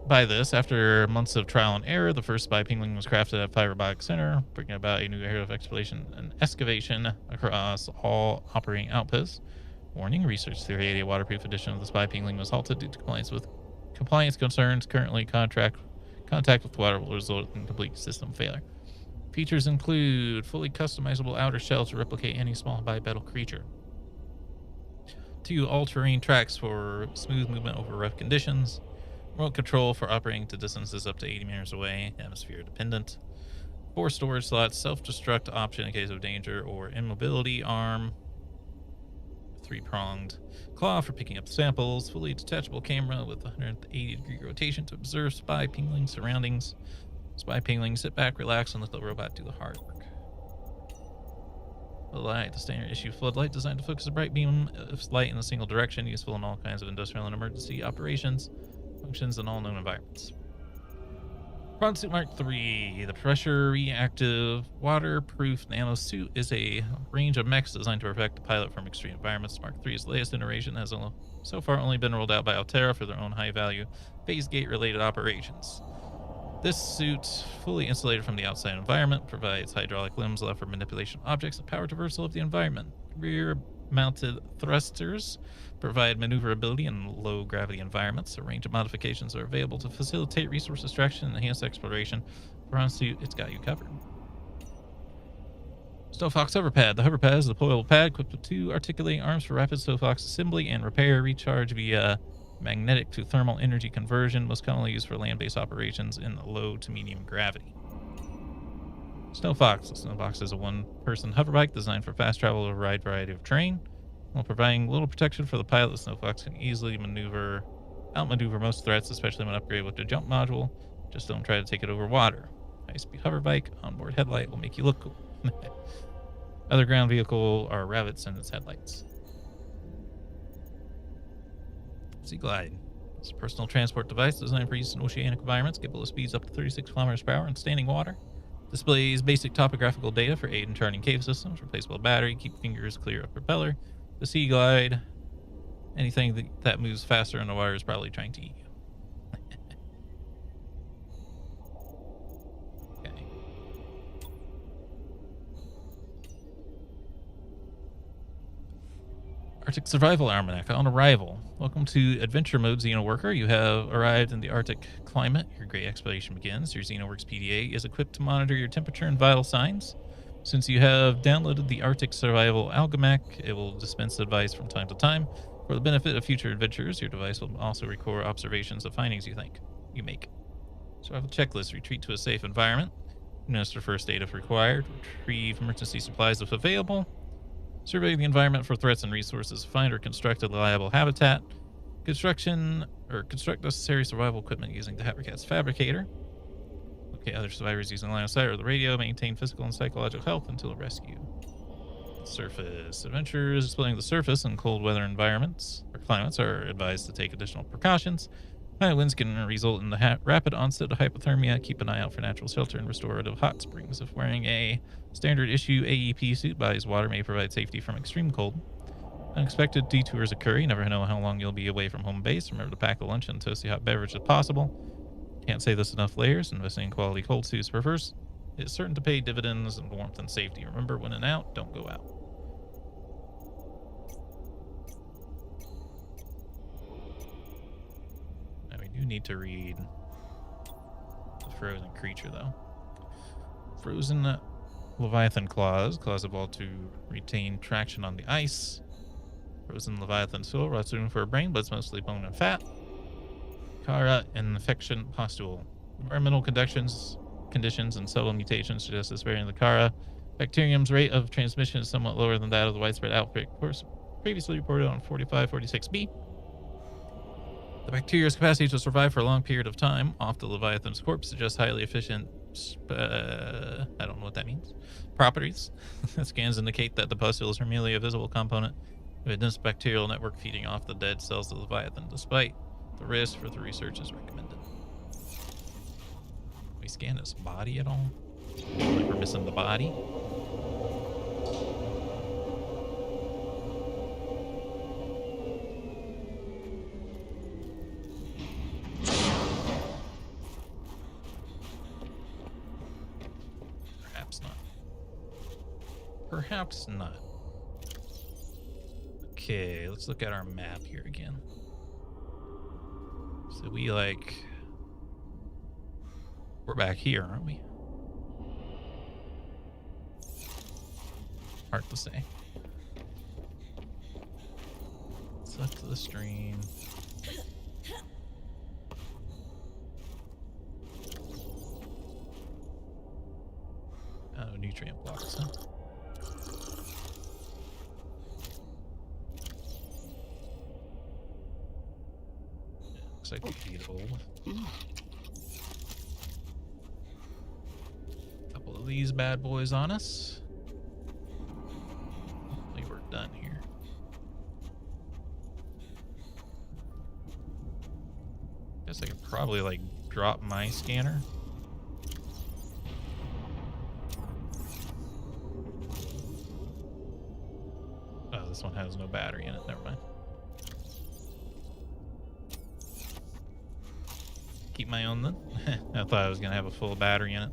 by this, after months of trial and error, the first spy pingling was crafted at Fiberbog Center, bringing about a new area of exploration and excavation across all operating outposts. Warning, research theory 88 waterproof edition of the spy pingling was halted due to compliance concerns. Currently, contact with the water will result in complete system failure. Features include fully customizable outer shell to replicate any small bipedal creature. 2 all-terrain tracks for smooth movement over rough conditions. Remote control for operating to distances up to 80 meters away, atmosphere dependent. 4 storage slots, self-destruct option in case of danger or immobility arm. 3-pronged claw for picking up samples. Fully detachable camera with 180-degree rotation to observe spy pingling surroundings. Spy pingling, sit back, relax, and let the robot do the hard work. Light, the standard issue floodlight designed to focus a bright beam of light in a single direction, useful in all kinds of industrial and emergency operations, functions in all known environments. Prod Suit Mark III, the pressure reactive waterproof nano suit is a range of mechs designed to protect the pilot from extreme environments. Mark III's latest iteration has so far only been rolled out by Alterra for their own high value phase gate related operations. This suit, fully insulated from the outside environment, provides hydraulic limbs left for manipulation of objects and power traversal of the environment. Rear-mounted thrusters provide maneuverability in low-gravity environments. A range of modifications are available to facilitate resource extraction and enhance exploration. For on suit, it's got you covered. Stowfox hover pad. The hover pad is a deployable pad equipped with 2 articulating arms for rapid Stowfox assembly and repair. Recharge via magnetic to thermal energy conversion, most commonly used for land-based operations in low to medium gravity. Snowfox. The Snowfox is a 1-person hoverbike designed for fast travel over a wide variety of terrain. While providing little protection for the pilot, the Snowfox can easily outmaneuver most threats, especially when upgraded with the jump module. Just don't try to take it over water. High-speed hoverbike, onboard headlight will make you look cool. Other ground vehicle are rabbits and its headlights. Sea Glide. It's a personal transport device designed for use in oceanic environments, capable of speeds up to 36 kilometers per hour in standing water. Displays basic topographical data for aid in charting cave systems. Replaceable battery, keep fingers clear of propeller. The Sea Glide. Anything that moves faster in the water is probably trying to eat you. Okay. Arctic Survival Almanac on arrival. Welcome to Adventure Mode, Xenoworker. You have arrived in the Arctic climate. Your great exploration begins. Your Xenoworks PDA is equipped to monitor your temperature and vital signs. Since you have downloaded the Arctic Survival Almanac, it will dispense advice from time to time. For the benefit of future adventurers, your device will also record observations of findings you make. Survival checklist. Retreat to a safe environment. Administer first aid if required. Retrieve emergency supplies if available. Survey the environment for threats and resources. Find or construct a reliable habitat. Construct necessary survival equipment using the Habitat's fabricator. Locate other survivors using line of sight or the radio. Maintain physical and psychological health until rescue. Surface. Adventurers exploring the surface in cold weather environments or climates are advised to take additional precautions. High winds can result in the rapid onset of hypothermia. Keep an eye out for natural shelter and restorative hot springs. If wearing a standard issue AEP suit, body's water may provide safety from extreme cold. Unexpected detours occur. You never know how long you'll be away from home base. Remember to pack a lunch and toasty hot beverage if possible. Can't say this enough layers. Investing in quality cold suits prefers. It's certain to pay dividends in warmth and safety. Remember, when in doubt, don't go out. Now we do need to read the frozen creature, though. Frozen Leviathan claws. Claws evolved to retain traction on the ice. Frozen Leviathan soul. Rots room for a brain, but it's mostly bone and fat. Kara infection pustule. Environmental conditions and subtle mutations suggest this variant of the Kara bacterium's rate of transmission is somewhat lower than that of the widespread outbreak previously reported on 4546b. The bacteria's capacity to survive for a long period of time off the Leviathan's corpse suggests highly efficient, I don't know what that means, properties. Scans indicate that the pustule is merely a visible component of a dense bacterial network feeding off the dead cells of the Leviathan, despite the risk for the research is recommended. Can we scan his body at all? Like we're missing the body? Perhaps not. Okay, let's look at our map here again. So we're back here, aren't we? Hard to say. It's left to the stream. Oh, nutrient blocks, huh? Looks like we can get old. Couple of these bad boys on us. Hopefully we're done here. Guess I could probably like drop my scanner. Oh, this one has no battery in it. Never mind. Keep my own then. I thought I was gonna have a full battery in it.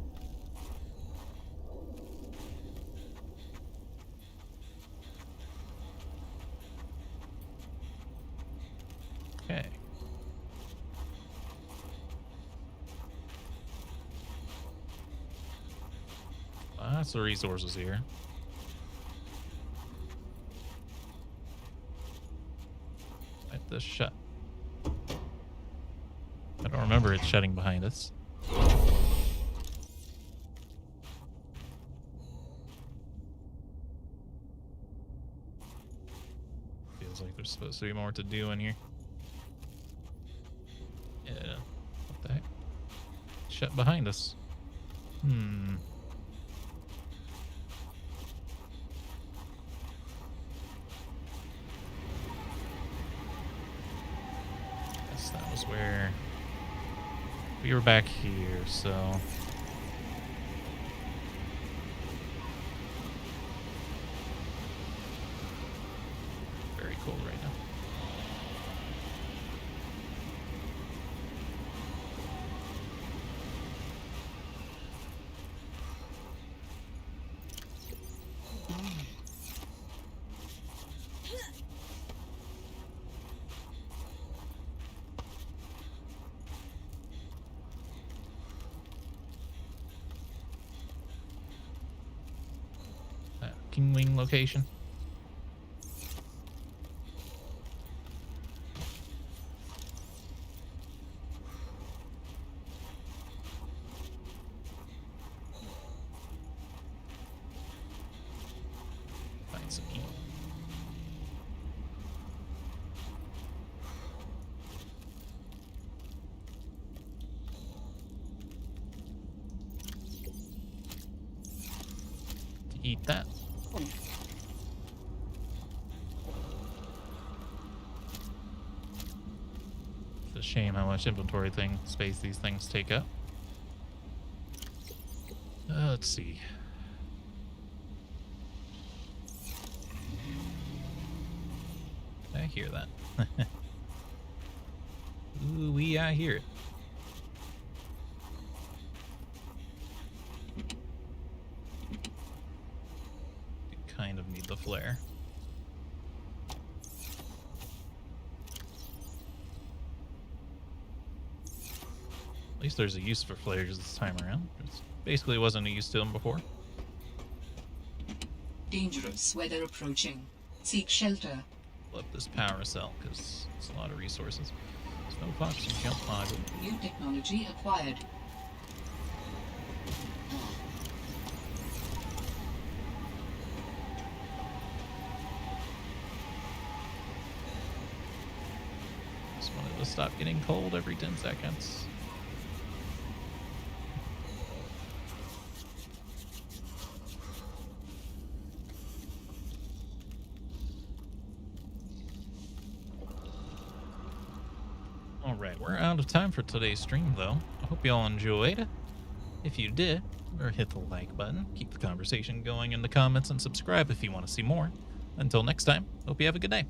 Okay. Lots of resources here. Let this shut. I don't remember it shutting behind us. Feels like there's supposed to be more to do in here. Yeah. What the heck? Shut behind us. Guess that was where we were back here, so very cold right now. King Wing location. Find some heat. To eat that. It's a shame how much inventory space these things take up. Let's see. I hear that. Ooh, I hear it. Kind of need the flare. At least there's a use for flares this time around. It basically wasn't a use to them before. Dangerous weather approaching. Seek shelter. Love this power cell because it's a lot of resources. Snow fox and jump module. New technology acquired. Just wanted to stop getting cold every 10 seconds. Alright, we're out of time for today's stream, though. I hope you all enjoyed. If you did, hit the like button, keep the conversation going in the comments, and subscribe if you want to see more. Until next time, hope you have a good day.